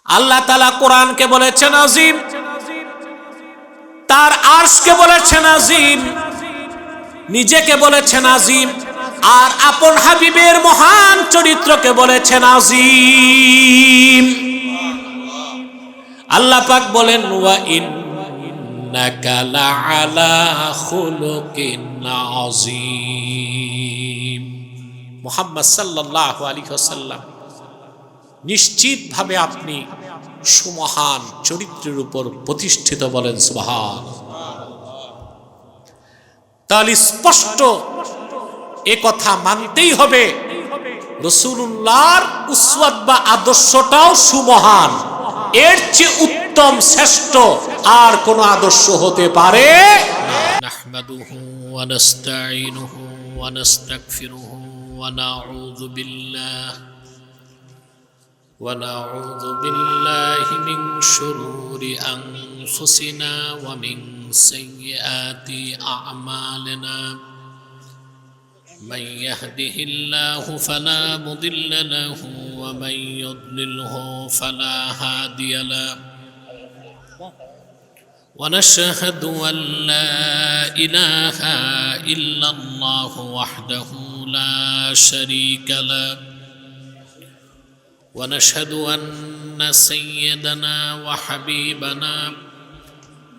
আল্লাহ তাআলা কোরআনকে বলেছেন আযীম, তার আরশকে বলেছেন আযীম, নিজেকে বলেছেন আযীম, আর আপন হাবিবের মহান চরিত্রকে বলেছেন আযীম। আল্লাহ পাক বলেন ওয়া ইন্নাকা লাআলা খুলুকিন আযীম। মুহাম্মদ সাল্লাল্লাহু আলাইহি ওয়াসাল্লাম, নিশ্চিতভাবে আপনি সুমহান চরিত্রের উপর প্রতিষ্ঠিত, বলেন সুবহান। তাহলে স্পষ্ট এ কথা মানতেই হবে রাসূলুল্লাহর উসওয়াত বা আদর্শটাও সুমহান, এর চেয়ে উত্তম শ্রেষ্ঠ আর কোন আদর্শ হতে পারে না। নাহমাদুহু ওয়া নাস্তাঈনুহু ওয়া নাস্তাগফিরুহু ওয়া নাউযু বিল্লাহি মিন শুরুরি আনফুসিনা ওয়া মিন সাইয়্যাতি আ'মালিনা। من يهده الله فلا مضل له ومن يضلله فلا هادي له ونشهد أن لا إله إلا الله وحده لا شريك له ونشهد أن سيدنا وحبيبنا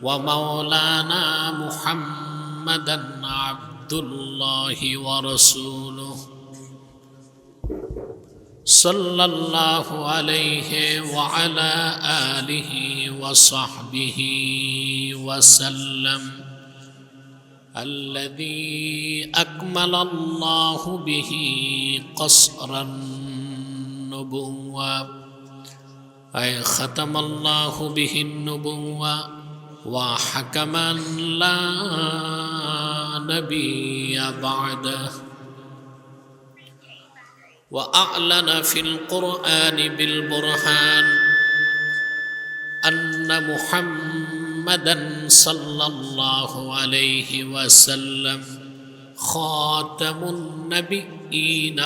ومولانا محمدا عبد الله ورسوله صلى الله عليه وعلى آله وصحبه وسلم الذي أكمل الله به قصر النبوة، أي ختم الله به النبوة وحكما لا نبي بعده، وأعلن في القرآن بالبرهان أن محمدا صلى الله عليه وسلم خاتم النبيين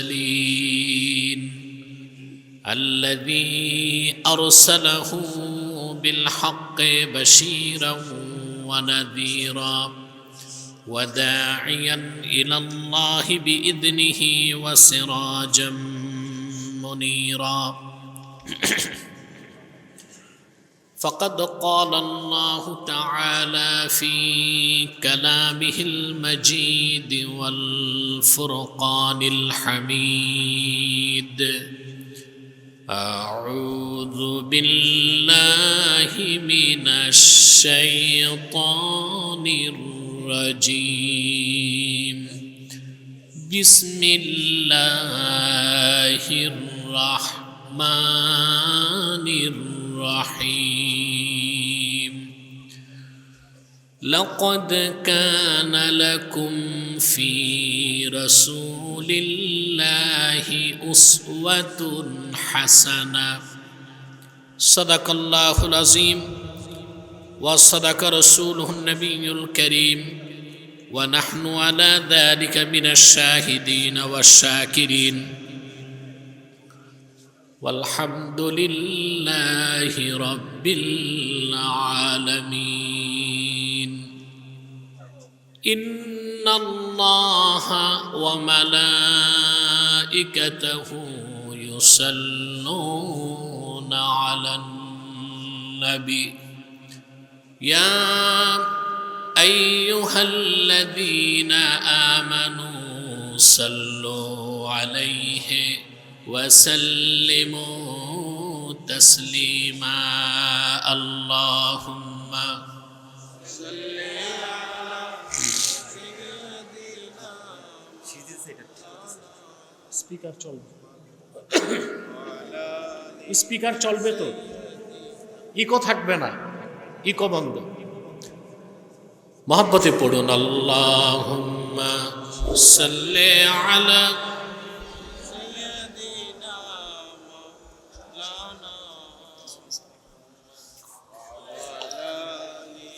والمرسلين الذي أرسله بالحق بشيرا ونذيرا وداعيا إلى الله بإذنه وسراجا منيرا. فقد قال الله تعالى في كلامه المجيد والفرقان الحميد: أعوذ بالله من الشيطان الرجيم، بسم الله الرحمن الرحيم. لقد كان لكم في رسول الله أسوة حسنة. صدق الله العظيم وصدق رسوله النبي الكريم ونحن على ذلك من الشاهدين والشاكرين والحمد لله رب العالمين. إن الله وملائكته يصلون على النبي يا أيها الذين آمنوا صلوا عليه وسلموا تسليما. اللهم صل على سيدنا স্পিকার চলবে, স্পিকার চলবে তো, ইকো থাকবে না, ইকো বন্ধ। মহব্বতে পড়ুন আল্লাহুম্মা সাল্লি আলা সাইয়্যিদিনা মাওলানা ওয়া আলি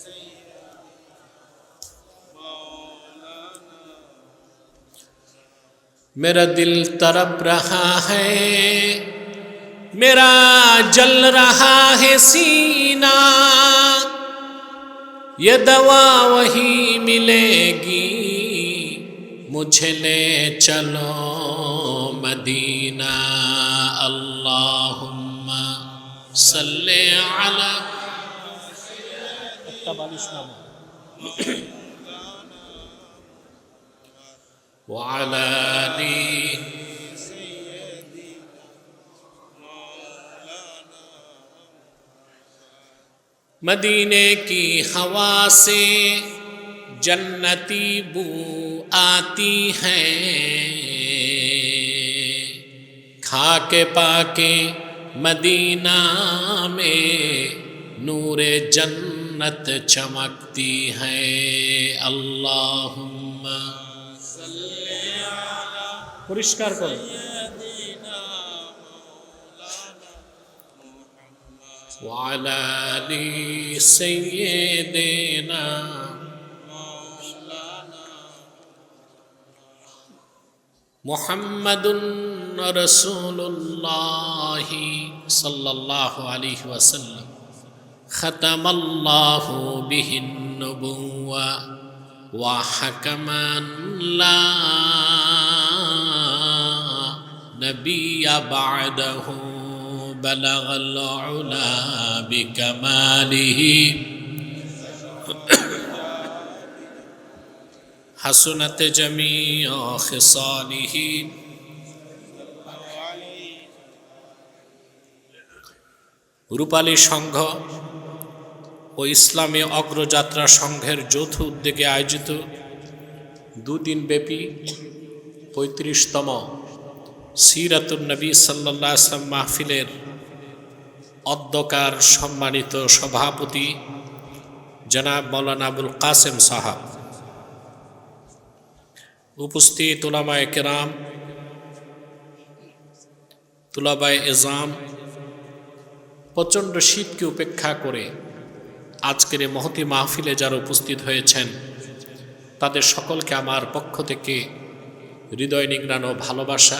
সাইয়্যিদিনা মাওলানা। मेरा दिल तड़प रहा है, मेरा जल रहा है सीना, ये दवा वही मिलेगी, मुझे ले चलो मदीना। अल्लाहुम्मा सल्ले अला व अला आली। मदीने की हवा से जन्नती बू आती है, खाके पाके मदीना में नूरे जन्नत चमकती है। अल्लाहुम्मा परिष्कार करो। वाला आली सय्यिदिना मुहम्मदुन रसूलुल्लाहि सल्लल्लाहु अलैहि वसल्लम खतमल्लाहु बिहिन नबुव्वा व हकमन ला नबिय्य बअदहु बलगल उला बिकमालिही हसनत जमीअ खिसालिही। রূপালী সংঘ ও ইসলামী অগ্রযাত্রা সংঘের যৌথ উদ্যোগে আয়োজিত দুদিন ব্যাপী ৩৫তম সিরাতুন নবী সাল্লাল্লাহু আলাইহি ওয়াসাল্লাম মাহফিলের অধ্যকার সম্মানিত সভাপতি জনাব মাওলানা আবুল কাসেম সাহাব, উপস্থিত উলামায়ে কেরাম, তুলাবায়ে এজাম, প্রচণ্ড শীতকে উপেক্ষা করে আজকের এই মহতী মাহফিলে যারা উপস্থিত হয়েছেন তাদের সকলকে আমার পক্ষ থেকে হৃদয় নিংড়ানো ভালোবাসা,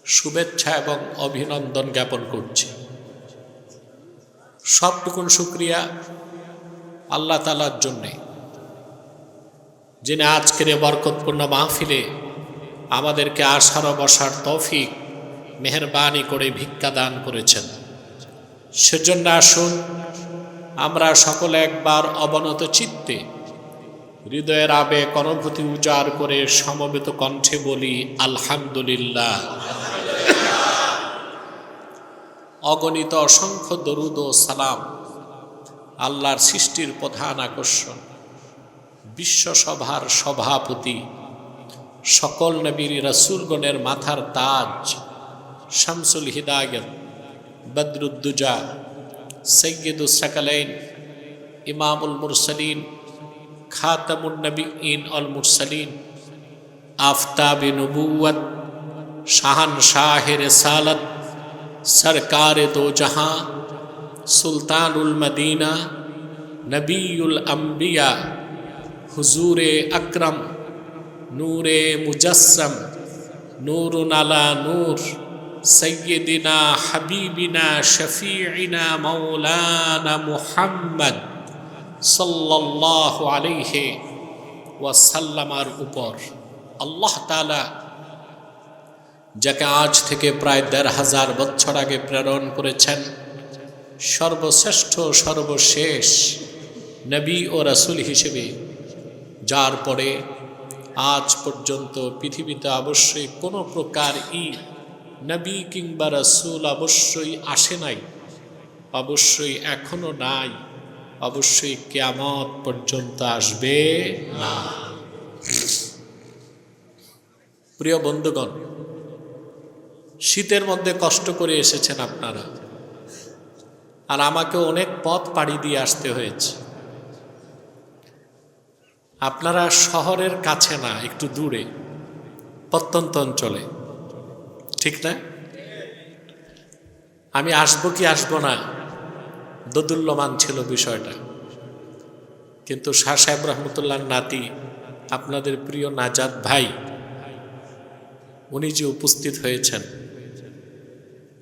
শুভেচ্ছা এবং অভিনন্দন জ্ঞাপন করছি। সবটুকুন শুকরিয়া আল্লাহ তাআলার জন্যে, যিনি আজকের এই বরকতপূর্ণ মাহফিলে আমাদেরকে আসার ও বসার তৌফিক মেহেরবানি করে ভিক্ষা দান করেছেন। সেজন্য আসুন আমরা সকলে একবার অবনত চিত্তে হৃদয়ের আবেগ অনুভূতি উজাড় করে সমবেত কণ্ঠে বলি আলহামদুলিল্লাহ। অগণিত অসংখ্য দরুদ ও সালাম আল্লাহর সৃষ্টির প্রধান আকর্ষণ, বিশ্বসভার সভাপতি, সকল নবীর রাসূলগণের মাথার তাজ, শামসুল হিদায়াত, বদরুদ্দুজা, সৈয়দুস সাকালাইন, ইমামুল মুরসালিন, খাতামুন নবিয়্যিন ওয়াল মুরসালিন, আফতাবে নবুওয়াত, শাহানশাহে রিসালাত, সরকারে দো জাহাঁ, সুলতানুল মদিনা, নবিয়ুল আম্বিয়া, হুজুরে আকরম, নূরে মুজাসসম, নূরুন আলা নূর, সৈয়দিনা হাবিবিনা শফিঈনা মাওলানা মুহাম্মদ সাল্লাল্লাহু আলাইহি ওয়াসাল্লামার উপর আল্লাহ তাআলা যাকে আজ থেকে প্রায় ১৫০০ বছর আগে প্রেরণ করেছেন, সর্বশ্রেষ্ঠ সর্বশেষ নবী ও রাসূল হিসেবে, যার পরে আজ পর্যন্ত পৃথিবীতে অবশ্যই কোনো প্রকার নবী কিংবা রাসূল অবশ্যই আসে নাই, অবশ্যই এখনো নাই, অবশ্যই কিয়ামত পর্যন্ত আসবে না। প্রিয় বন্ধুগণ, শীতের মধ্যে কষ্ট করে এসেছেন আপনারা, আর আমাকে অনেক পথ পাড়ি দিয়ে আসতে হয়েছে। আপনারা শহরের কাছে না, একটু দূরে, প্রত্যন্ত অঞ্চলে, ঠিক না? আমি আসবো কি আসবো না দোদুল্যমান ছিল বিষয়টা, কিন্তু শাহ সাহেব রহমতুল্লাহর নাতি আপনাদের প্রিয় নাজাত ভাই, উনি যে উপস্থিত হয়েছেন,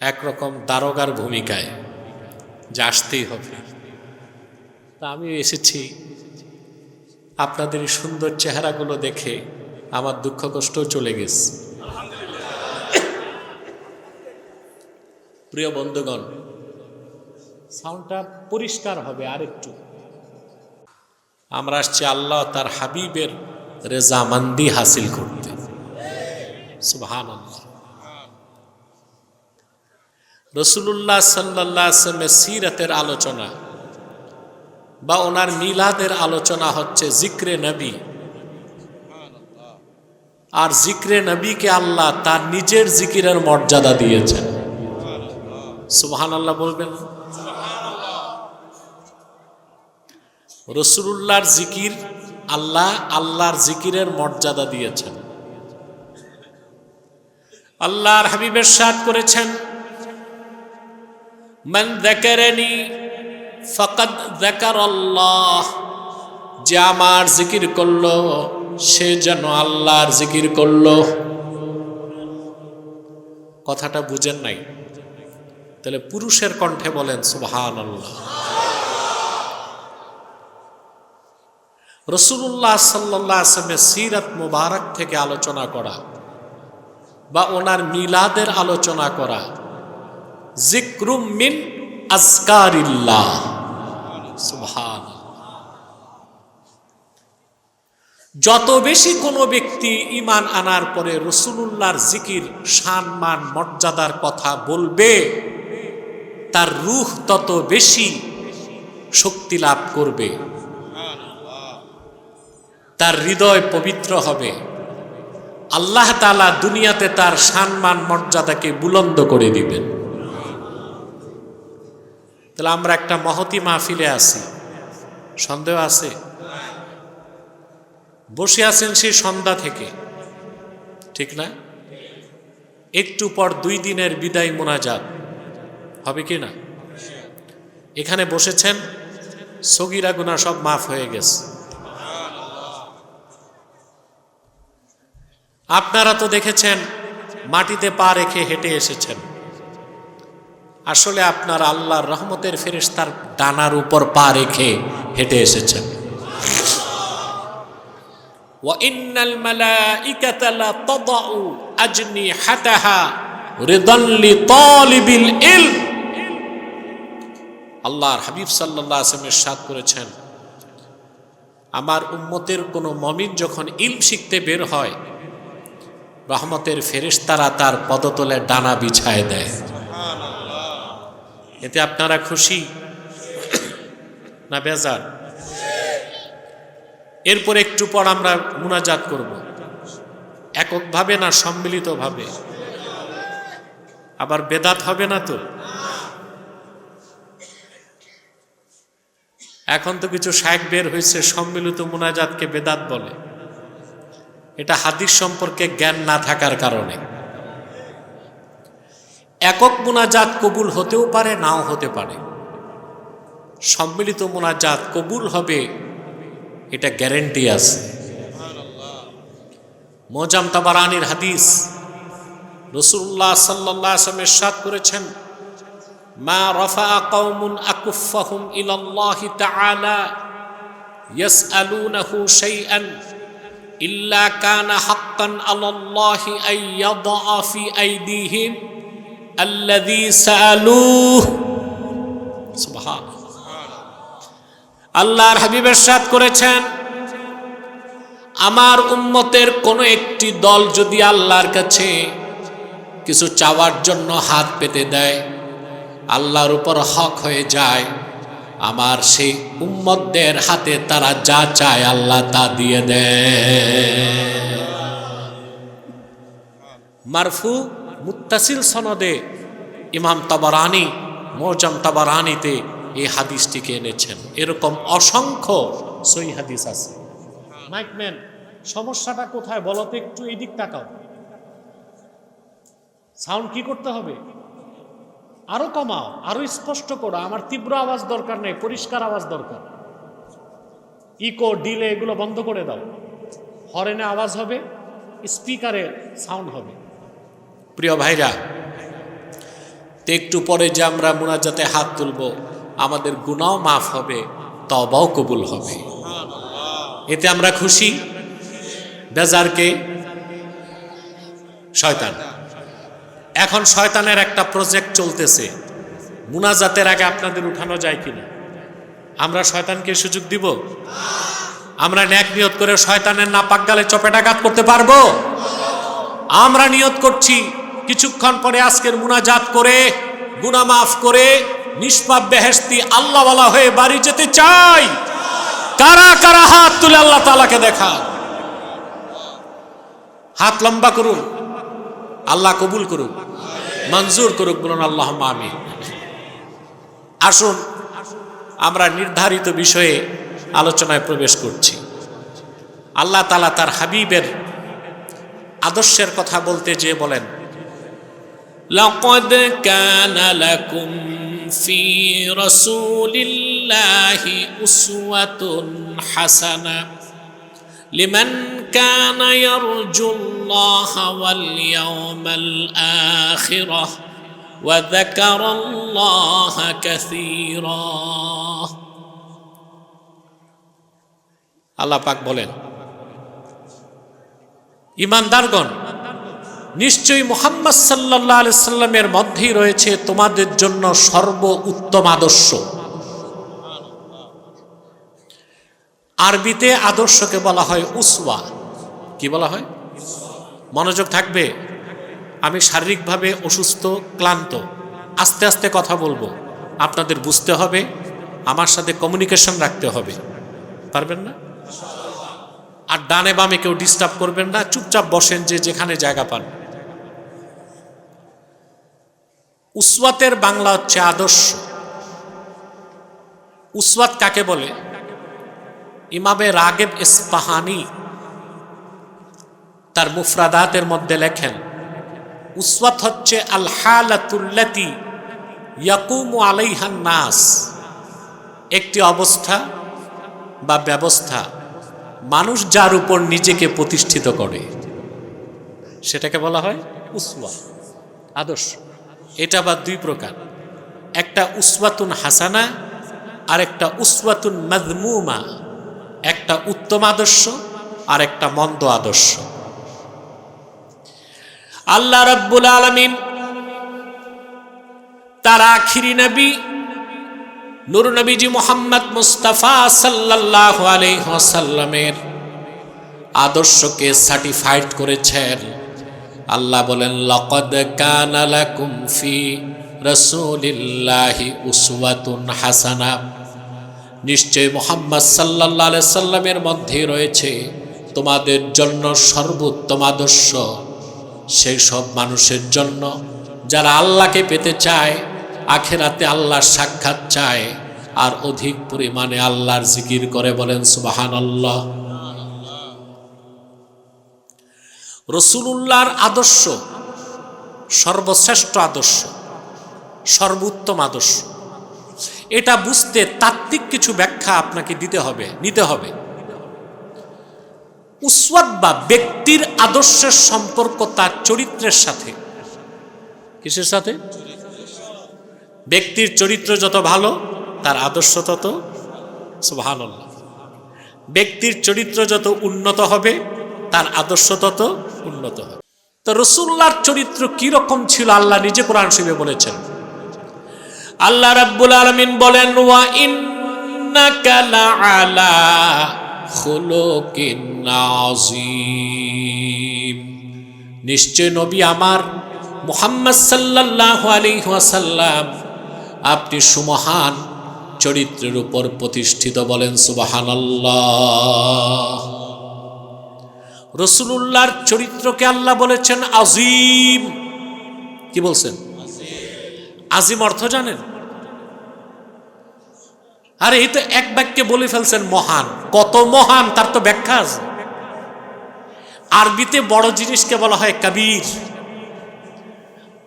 একরকম দারোগার ভূমিকায়, যে আসতেই হবে। তা আমি এসেছি, আপনাদের এই সুন্দর চেহারাগুলো দেখে আমার দুঃখ কষ্টও চলে গেছে। প্রিয় বন্ধুগণ, সাউন্ডটা পরিষ্কার হবে আরেকটু। আমরা আসছি আল্লাহ তার হাবিবের রেজামান্দি হাসিল করতে। সুবহানাল্লাহ। রাসূলুল্লাহ সাল্লাল্লাহু আলাইহি ওয়াসাল্লামের সিরাতের আলোচনা বা ওনার মিলাদের আলোচনা হচ্ছে জিক্রে নবী। আর জিক্রে নবীকে আল্লাহ তার নিজের জিকিরের মর্যাদা দিয়েছেন। সুবহানাল্লাহ বলবেন। রাসূলুল্লাহর জিকির আল্লাহর জিকিরের মর্যাদা দিয়েছেন। আল্লাহর হাবিব ইরশাদ করেছেন, মান যাকারানি ফাকাদ যাকারাল্লাহ, যে আমার জিকির করলো সে যেন আল্লাহর জিকির করলো। কথাটা বুঝেন নাই? তাহলে পুরুষের কণ্ঠে বলেন সুবহানাল্লাহ। রাসূলুল্লাহ সাল্লাল্লাহু আলাইহি ওয়াসাল্লামের সিরাত মুবারক থেকে আলোচনা করা বা ওনার মিলাদের আলোচনা করা যিকরুম মিন আযকারিল্লাহ। সুবহানাল্লাহ। যত বেশি কোনো ব্যক্তি ঈমান আনার পরে রাসূলুল্লাহর জিকির সম্মান মর্যাদার কথা বলবে, তার রূহ তত বেশি শক্তি লাভ করবে, তার হৃদয় পবিত্র হবে। আল্লাহ তাআলা দুনিয়াতে তার সম্মান মর্যাদাকে বুলন্দ করে দিবেন। তাহলে আমরা একটা মহতি মাহফিলে আছি, সন্দেহ আছে? বসে আছেন সেই সন্ধ্যা থেকে, ঠিক না? একটু পর 2 দিনের বিদায় মোনাজাত হবে কি না? এখানে বসেছেন, সগীরা গুনাহ সব মাফ হয়ে গেছে। আপনারা তো দেখেছেন মাটিতে পা রেখে হেঁটে এসেছেন। আসলে আপনার আল্লাহর রহমতের ফেরেশতার ডানার উপর পা রেখে হেঁটে এসেছেন। ওয়া ইন্নাল মালাইকাতা লা তাদাউ আজনিহাতাহা রিদান লিতালিবিল ইলম। আল্লাহর হাবিব সাল্লাল্লাহু আলাইহি ওয়াসাল্লাম ইরশাদ করেছেন, আমার উম্মতের কোনো মুমিন যখন ইলম শিখতে বের হয়, রহমতের ফেরেশতারা তার পদতলে ডানা বিছায় দেয়। এতে আপনারা খুশি না বেজার? এরপর একটু পর আমরা মুনাজাত করব, এককভাবে না সম্মিলিতভাবে? আবার বেদাত হবে না তো? এখন তো কিছু শায়েখ বের হয়েছে সম্মিলিত মুনাজাতকে বেদাত বলে। এটা হাদিস সম্পর্কে জ্ঞান না থাকার কারণে। একক মুনাজাত কবুল হতেও পারে, নাও হতে পারে। সম্মিলিত মুনাজাত কবুল হবে, এটা গ্যারান্টি আছে। মুআজ্জাম তাবারানীর হাদিস, রাসূলুল্লাহ সাল্লাল্লাহু আলাইহি ওয়াসাল্লাম ইরশাদ করেছেন, মা রাফা কওমুন আকুফাহুম ইলাল্লাহি তাআলা ইয়াসআলুনাহু শাইআন ইল্লা কানা হাক্কান আলাল্লাহি আন ইয়াদা ফি আইদিহিম আল্লাযী সাআলুহু। সুবহানাল্লাহ। আল্লাহর হাবিব ইরশাদ করেছেন, আমার উম্মতের কোনো একটি দল যদি আল্লাহর কাছে কিছু চাওয়ার জন্য হাত পেতে দেয়, আল্লাহর উপর হক হয়ে যায়, আমার সেই উম্মতদের হাতে তারা যা চায় আল্লাহ তা দিয়ে দেয়। মারফু মুত্তাসিল সনদে ইমাম তাবারানী মুআজ্জাম তাবারানীতে এই হাদিসটিকে এনেছেন। এরকম অসংখ্য সহিহ হাদিস আছে। মাইকম্যান, সমস্যাটা কোথায় বলো তো একটু? এই দিক তাকাও। সাউন্ড কি করতে হবে? আরো কমাও, আরো স্পষ্ট করো। আমার তীব্র আওয়াজ দরকার নেই, পরিষ্কার আওয়াজ দরকার। ইকো, ডিলে এগুলো বন্ধ করে দাও। হরেনে আওয়াজ হবে, স্পিকারে সাউন্ড হবে। প্রিয় ভাইরা, তো একটু পরে যে আমরা মুনাজাতে হাত তুলব, আমাদের গুনাহ মাফ হবে, তওবাও কবুল হবে। এতে আমরা খুশি। বেজারকে শয়তান। এখন শয়তানের একটা প্রজেক্ট চলতেছে, মুনাজাতের আগে আপনাদের উঠানো যায় কিনা? আমরা শয়তানকে সুযোগ দিব? আমরা নেক নিয়ত করে শয়তানের নাপাক গালে চপেটাঘাত করতে পারবো? আমরা নিয়ত করছি কিছুক্ষণ পরে আজকের মুনাজাত করে গুনাহ মাফ করে নিষ্পাপ বেহেশতি আল্লাহওয়ালা হয়ে বাড়ি যেতে চাই। কারা কারা হাত তুলে আল্লাহ তাআলাকে দেখা? হাত লম্বা করুন, আল্লাহ কবুল করুক, মঞ্জুর করুক, বলুন আল্লাহুম্মা আমিন। আসুন আমরা নির্ধারিত বিষয়ে আলোচনায় প্রবেশ করছি। আল্লাহ তাআলা তার হাবিবের আদর্শের কথা বলতে যে বলেন, লাকাদ কানা লাকুম ফি রাসূলিল্লাহি উসওয়াতুন হাসানা লিমান কানা ইয়ারজুল্লাহা ওয়াল ইয়াওমাল আখিরাহ ওয়া যাকারাল্লাহা কাসীরা। আল্লাহ পাক বলেন, ঈমানদারগণ, নিশ্চয়ই মুহাম্মদ সাল্লাল্লাহু আলাইহি সাল্লামের মধ্যেই রয়েছে তোমাদের জন্য সর্বোত্তম আদর্শ। আরবিতে আদর্শকে বলা হয় উসওয়া। কি বলা হয়? মনোযোগ থাকবে। আমি শারীরিকভাবে অসুস্থ, ক্লান্ত, আস্তে আস্তে কথা বলবো, আপনাদের বুঝতে হবে, আমার সাথে কমিউনিকেশন রাখতে হবে। পারবেন না? আর ডানে বামে কেউ ডিস্টার্ব করবেন না, চুপচাপ বসেন যে যেখানে জায়গা পান। উসওয়াতের বাংলা হচ্ছে আদর্শ। উসওয়াত কাকে বলে? ইমামে রাগিব ইসফাহানি তার মুফরাদাতের মধ্যে লেখেন, উসওয়াত হচ্ছে আল হালাতুল্লাতি ইয়াকুমু আলাইহান নাস, একটি অবস্থা বা ব্যবস্থা মানুষ যার উপর নিজেকে প্রতিষ্ঠিত করে, সেটাকে বলা হয় উসওয়া, আদর্শ। এটা বা দুই প্রকার, একটা উসওয়াতুন হাসানা আর একটা উসওয়াতুন মাযমুমা, একটা উত্তম আদর্শ আর একটা মন্দ আদর্শ। আল্লাহ রাব্বুল আলামিন তার আখিরি নবী নূর নবীজি মুহাম্মদ মুস্তাফা সাল্লাল্লাহু আলাইহি ওয়াসাল্লামের আদর্শকে সার্টিফাইড করেছেন। আল্লাহ বলেন, লাকাদ কানা লাকুম ফি রাসূলিল্লাহি উসওয়াতুন হাসানা, নিশ্চয় মুহাম্মদ সাল্লাল্লাহু আলাইহি সাল্লামের মধ্যে রয়েছে তোমাদের জন্য সর্বোত্তম আদর্শ, সেই সব মানুষের জন্য যারা আল্লাহকে পেতে চায়, আখিরাতে আল্লাহর সাক্ষাৎ চায়, আর অধিক পরিমাণে আল্লাহর জিকির করে। বলেন সুবহানাল্লাহ। রাসূলুল্লাহর আদর্শ সর্বশ্রেষ্ঠ আদর্শ, সর্বোত্তম আদর্শ। এটা বুঝতে তাত্ত্বিক কিছু ব্যাখ্যা আপনাকে নিতে হবে। উসওয়াত বা ব্যক্তির আদর্শের সম্পর্ক তার চরিত্রের সাথে। কিসের সাথে? ব্যক্তির চরিত্র যত ভালো, তার আদর্শ তত, সুবহানাল্লাহ, ব্যক্তির চরিত্র যত উন্নত হবে, তার আদর্শ তত উন্নত হবে। তো রাসূলুল্লাহর চরিত্র কি রকম ছিল আল্লাহ নিজে কোরআন শরীফে বলেছেন। আল্লাহ রাব্বুল আলামিন বলেন, ওয়া ইন্নাকা লাআলা খুলুকিন আযীম, নিশ্চয় নবী আমার মুহাম্মদ সাল্লাল্লাহু আলাইহি ওয়াসাল্লাম আপনি সুমহান চরিত্রের উপর প্রতিষ্ঠিত। বলেন সুবহানাল্লাহ। রাসূলুল্লাহর চরিত্রকে আল্লাহ বলেছেন আযীম। কি বলছেন? আজিম অর্থ জানেন? আরে এই তো এক বাক্যে বলে ফেলছেন মহান। কত মহান তার তো ব্যাখ্যা আছে। আরবিতে বড় জিনিসকে বলা হয় কবির।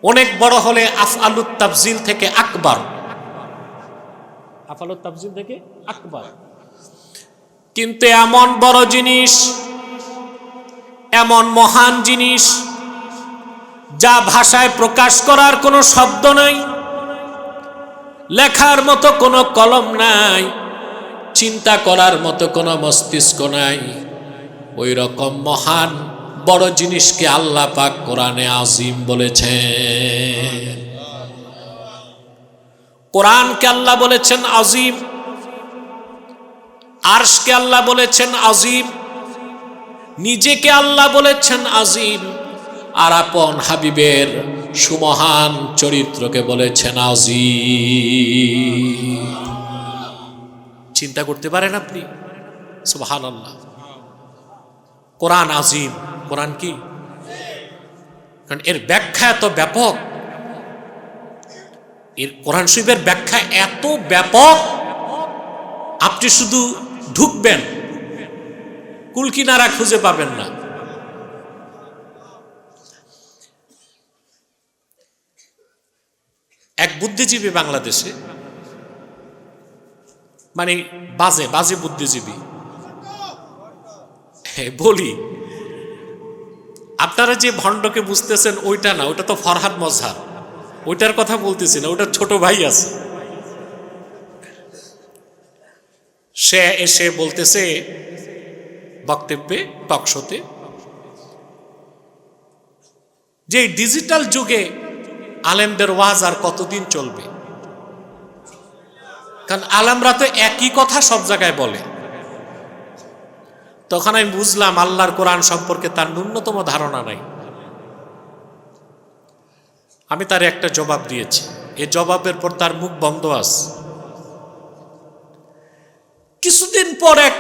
অনেক বড় হলে আফআলুত তাফজিল থেকে আকবার, আফআলুত তাফজিল থেকে আকবার। কিন্তু এমন বড় জিনিস, এমন মহান জিনিস যা ভাষায় প্রকাশ করার কোনো শব্দ নাই, লেখার মতো কোনো কলম নাই, চিন্তা করার মতো কোনো মস্তিষ্ক নাই, ওই রকম মহান বড় জিনিসকে আল্লাহ পাক কোরআনে আজিম বলেছেন। কোরআনকে আল্লাহ বলেছেন আজিম, আরশকে আল্লাহ বলেছেন আজিম, নিজেকে আল্লাহ বলেছেন আজিম, আর আপন হাবিবের সুমহান চরিত্রকে বলেছেন আজিম। চিন্তা করতে পারেন আপনি? সুবহানাল্লাহ। কোরআন আজিম, কোরআন কি? কারণ এর ব্যাখ্যা এত ব্যাপক, এর কোরআন শরীফের ব্যাখ্যা এত ব্যাপক, আপনি শুধু ঢুকবেন, কুলকিনারা খুঁজে পাবেন না। এক বুদ্ধিজীবী বাংলাদেশে, মানে বাজে বাজে বুদ্ধিজীবী, বলি আপনারা যে ভণ্ডকে বুঝতেছেন ওইটা না, ওইটা তো ফরহাদ মজহার, ওইটার কথা বলতেছি না, ওইটার ছোট ভাই আছে। সে এসে বলতেছে বক্তব্যে, টকশোতে, যে ডিজিটাল যুগে আলেমদের ওয়াজ আর কতদিন চলবে? কারণ আলেমরা তো একই কথা সব জায়গায় বলে। তখন আমি বুঝলাম আল্লাহর কোরআন সম্পর্কে তার ন্যূনতম ধারণা নাই। আমি তার একটা জবাব দিয়েছি, এই জবাবের পর তার মুখ বন্ধ আছে। কিছুদিন পর এক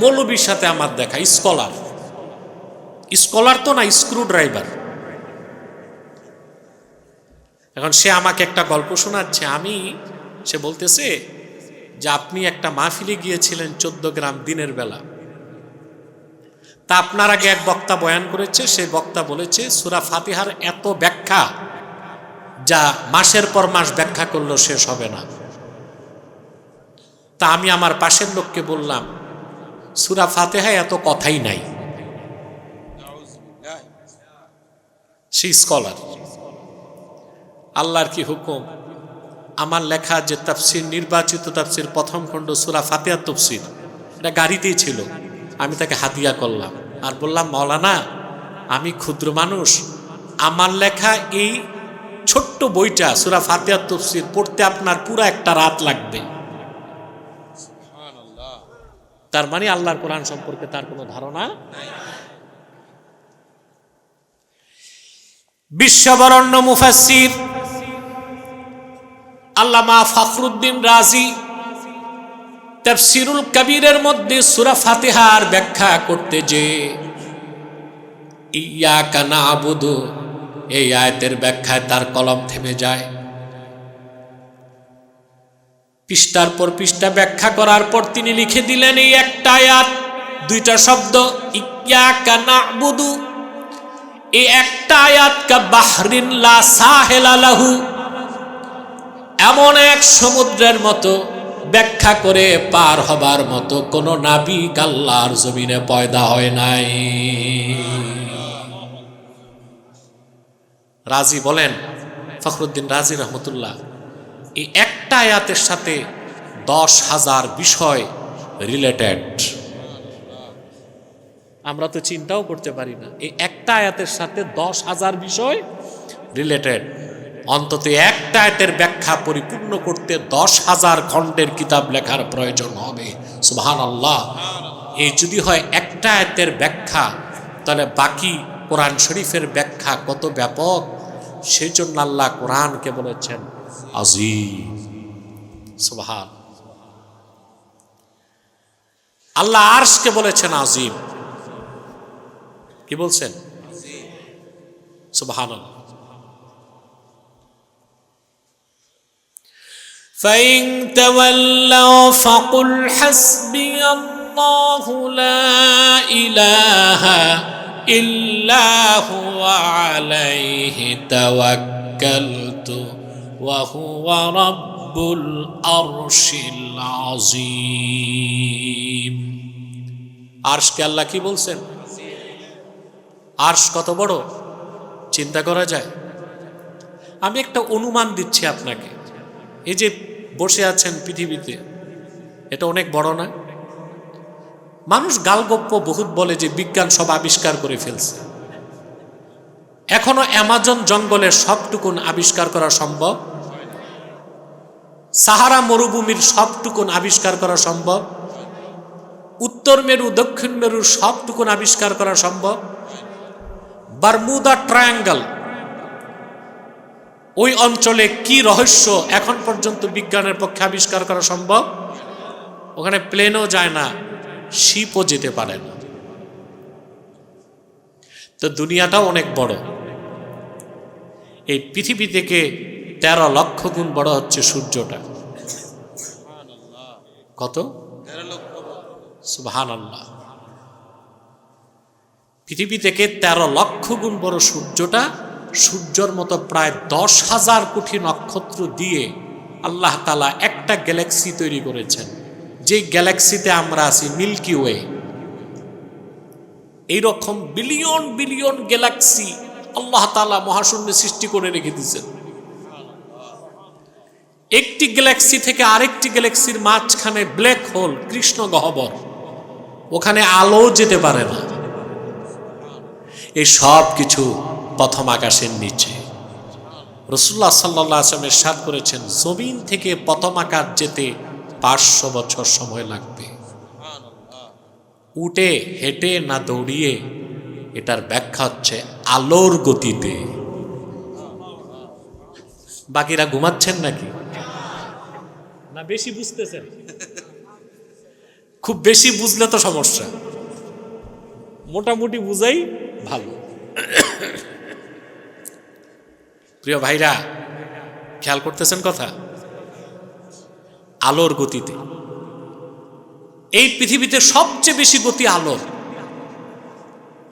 মৌলবীর সাথে আমার দেখা, স্কলার, স্কলার তো না, স্ক্রু ড্রাইভার। এখন সে আমাকে একটা গল্প শোনাচ্ছে, সে বলতেছে যে আপনি একটা মাহফিলে গিয়েছিলেন 14 গ্রাম দিনের বেলা, তা আপনার আগে এক বক্তা বয়ান করেছে, সেই বক্তা বলেছে সূরা ফাতিহার এত ব্যাখ্যা যা মাসের পর মাস ব্যাখ্যা করলেও শেষ হবে না। তা আমি আমার পাশের লোককে বললাম সূরা ফাতিহায় এত কথাই নাই। সে স্কলার। আল্লাহর কি হুকুম, আমার লেখা যে তাফসির, নির্বাচিত তাফসির প্রথম খণ্ড সূরা ফাতিহার তাফসির, এটা গাড়িতেই ছিল, আমি তাকে হাদিয়া করলাম আর বললাম মাওলানা, আমি ক্ষুদ্র মানুষ, আমার লেখা এই ছোট্ট বইটা সূরা ফাতিহার তাফসির পড়তে আপনার পুরো একটা রাত লাগবে। তার মানে আল্লাহর কোরআন সম্পর্কে তার কোনো ধারণা নাই। বিশ্ববরণ্য মুফাসসির আল্লামা ফখরুদ্দিন রাজি তাফসীরুল কবীরের মধ্যে সূরা ফাতিহার ব্যাখ্যা করতে যে ইয়াকা না'বুদু এই আয়াতের ব্যাখ্যায় তার কলম থেমে যায়। পৃষ্ঠার পর পৃষ্ঠা ব্যাখ্যা করার পর তিনি লিখে দিলেন এই একটা আয়াত, দুইটা শব্দ ইয়াকা না'বুদু, এই একটা আয়াত কা বাহরিন লা সাহিলা লাহু, এমন এক সমুদ্রের মতো, ব্যাখ্যা করে পার হবার মতো কোন নাবী আল্লাহর জমিনে পয়দা হয় নাই। রাজি বলেন, ফখরুদ্দিন রাজি রহমতুল্লাহ, এই একটা আয়াতের সাথে 10,000 বিষয় রিলেটেড। আমরা তো চিন্তাও করতে পারি না, এই একটা আয়াতের সাথে 10,000 বিষয় রিলেটেড। অন্তত একটা আয়াতের ব্যাখ্যা পরিপূর্ণ করতে 10,000 খণ্ডের কিতাব লেখার প্রয়োজন হবে। সুবহানাল্লাহ। এই যদি হয় একটা আয়াতের ব্যাখ্যা, তাহলে বাকি কোরআন শরীফের ব্যাখ্যা কত ব্যাপক। সেই জন্য আল্লাহ কোরআনকে বলেছেন আযীম। সুবহান। আল্লাহ আরশকে বলেছেন আযীম। কি বলছেন? সুবহানাল্লাহ। فإن تولوا فقل حسبي الله لا إله إلا هو عليه توكلت وهو رب العرش العظيم। আরশকে আল্লাহ কি বলছেন? আরশ কত বড় চিন্তা করা যায়? আমি একটা অনুমান দিচ্ছি আপনাকে। এই যে বসে আছেন পৃথিবীতে, এটা অনেক বড় না? মানুষ গালগপ্প বহুত বলে যে বিজ্ঞান সব আবিষ্কার করে ফেলছে। এখনো অ্যামাজন জঙ্গলের সবটুকুন আবিষ্কার করা সম্ভব? সাহারা মরুভূমির সবটুকুন আবিষ্কার করা সম্ভব? উত্তর মেরু দক্ষিণ মেরুর সবটুকুন আবিষ্কার করা সম্ভব? বারমুদা ট্রায়াঙ্গল, ওই অঞ্চলে কি রহস্য এখন পর্যন্ত বিজ্ঞানের পক্ষে আবিষ্কার করা সম্ভব? ওখানে প্লেনও যায় না, শিপও যেতে পারে না। তো দুনিয়াটাও অনেক বড়। এই পৃথিবী থেকে 13 লক্ষ গুণ বড় হচ্ছে সূর্যটা। কত? সুবহানাল্লাহ। পৃথিবী থেকে 13 লক্ষ গুণ বড় সূর্যটা, সূর্যের মতো প্রায় 10,000 কোটি নক্ষত্র দিয়ে আল্লাহ তাআলা একটা গ্যালাক্সি তৈরি করেছেন, যে গ্যালাক্সিতে আমরা আছি, মিল্কি ওয়ে। এইরকম বিলিয়ন বিলিয়ন গ্যালাক্সি আল্লাহ তাআলা মহাশূন্যে সৃষ্টি করে রেখে দিয়েছেন। একটি গ্যালাক্সি থেকে আরেকটি গ্যালাক্সির মাঝখানে ব্ল্যাক হোল, কৃষ্ণ গহ্বর, ওখানে আলো যেতে পারে না। এই সব কিছু প্রথম আকাশের নিচে। রাসূলুল্লাহ সাল্লাল্লাহু আলাইহি ওয়াসাল্লাম ইরশাদ করেছেন, জমিন থেকে প্রথম আকাশ যেতে 500 বছর সময় লাগবে। উঠে হেঁটে না দৌড়িয়ে। এটার ব্যাখ্যা হচ্ছে আলোর গতিতে। বাকিরা ঘুমাচ্ছেন নাকি? না বেশি বুঝতেছেন? খুব বেশি বুঝলে তো সমস্যা, মোটামুটি বুঝাই ভালো। প্রিয় ভাইরা, খেয়াল করতেছেন কথা? আলোর গতিতে। এই পৃথিবীতে সবচেয়ে বেশি গতি আলোর।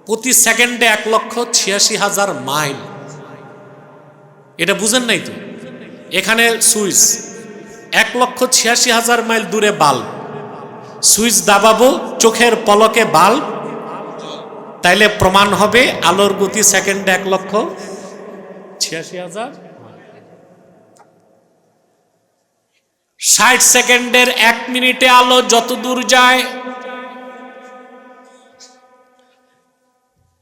প্রতি সেকেন্ডে 1,86,000 মাইল। এটা বুঝেন নাই তো? এখানে সুইচ, 1,86,000 মাইল দূরে বাল্ব। সুইচ দাবাবো, চোখের পলকে বাল্ব, তাইলে প্রমাণ হবে আলোর গতি সেকেন্ডে 1,86,000। 60 সেকেন্ডের 1 মিনিটে আলো যত দূর যায়,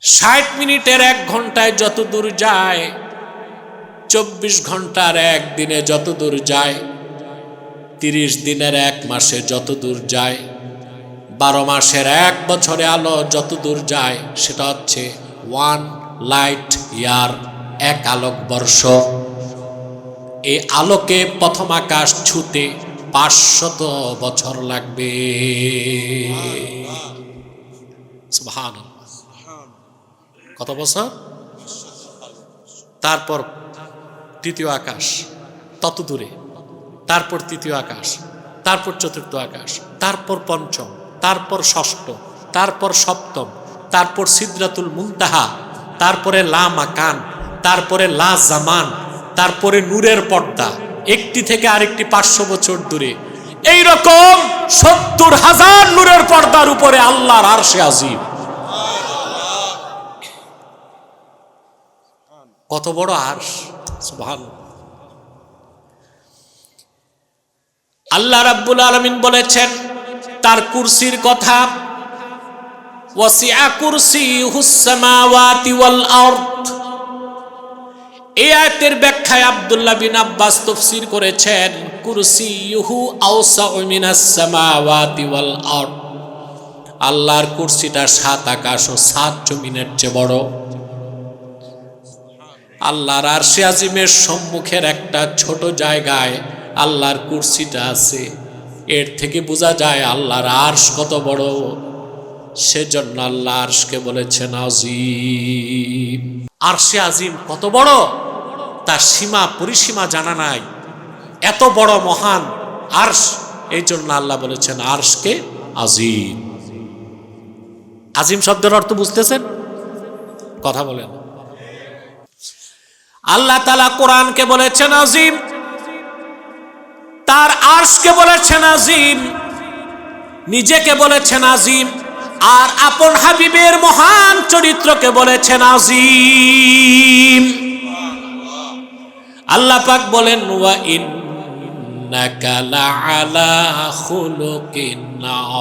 60 মিনিটের 1 ঘন্টায় যত দূর যায়, 24 ঘন্টার 1 দিনে যত দূর যায়, 30 দিনের 1 মাসে যত দূর যায়, 12 মাসের 1 বছরে আলো যত দূর যায়, সেটা হচ্ছে 1 লাইট ইয়ার, 1 আলোক বর্ষ। এই আলোকে প্রথম আকাশ ছুঁতে 500 বছর লাগবে। সুবহানাল্লাহ। কত বছর? তারপর তৃতীয় আকাশ তত দূরে, তারপর তৃতীয় আকাশ, তারপর চতুর্থ আকাশ, তারপর পঞ্চম, তারপর ষষ্ঠ, তারপর সপ্তম, তারপর সিদরাতুল মুনতাহা, তারপরে লা মাকান, তারপরে লা জামান, তারপরে নূরের পর্দা, একটি থেকে আরেকটি 500 বছর দূরে। এইরকম 70,000 নূরের পর্দার উপরে আল্লাহর আরশে আজিম। কত বড় আরশ! সুবহানাল্লাহ। আল্লাহ রাব্বুল আলামিন বলেছেন তার কুরসির কথা, ওয়াসিআ কুরসিয়ুহুস সামাওয়াতি ওয়াল আরদ। এই আয়াতের ব্যাখ্যায় আব্দুল্লাহ বিন আব্বাস তাফসীর করেছেন, কুরসিয়ুহু আওসাউ মিনাস সামাওয়াতি ওয়াল আরদ। আল্লাহর কুরসিটা 7 আকাশ ও 7 জমিনের চেয়ে বড়। আল্লাহর আরশে আজিমের সম্মুখের একটা ছোট জায়গায় আল্লাহর কুরসিটা আছে। এর থেকে বোঝা যায় আল্লাহর আরশ কত বড়। সেজন্য আল্লাহ আরশকে বলেছেন আজিম। আরশে আজিম কত বড় তার সীমা পরিসীমা জানা নাই। এত বড় মহান আরশ, এই জন্য আল্লাহ বলেছেন আরশকে আজিম। আজিম শব্দের অর্থ বুঝতেছেন? কথা বলেন। আল্লাহ তাআলা কোরআনকে বলেছেন আজিম, তার আরশকে বলেছেন আজিম, নিজেকে বলেছেন আজিম, আর আপন হাবিবের মহান চরিত্রকে বলেছেন আজিম। আল্লাহ পাক বলেন ওয়া ইন্নাকা লাআলা খুলুকিন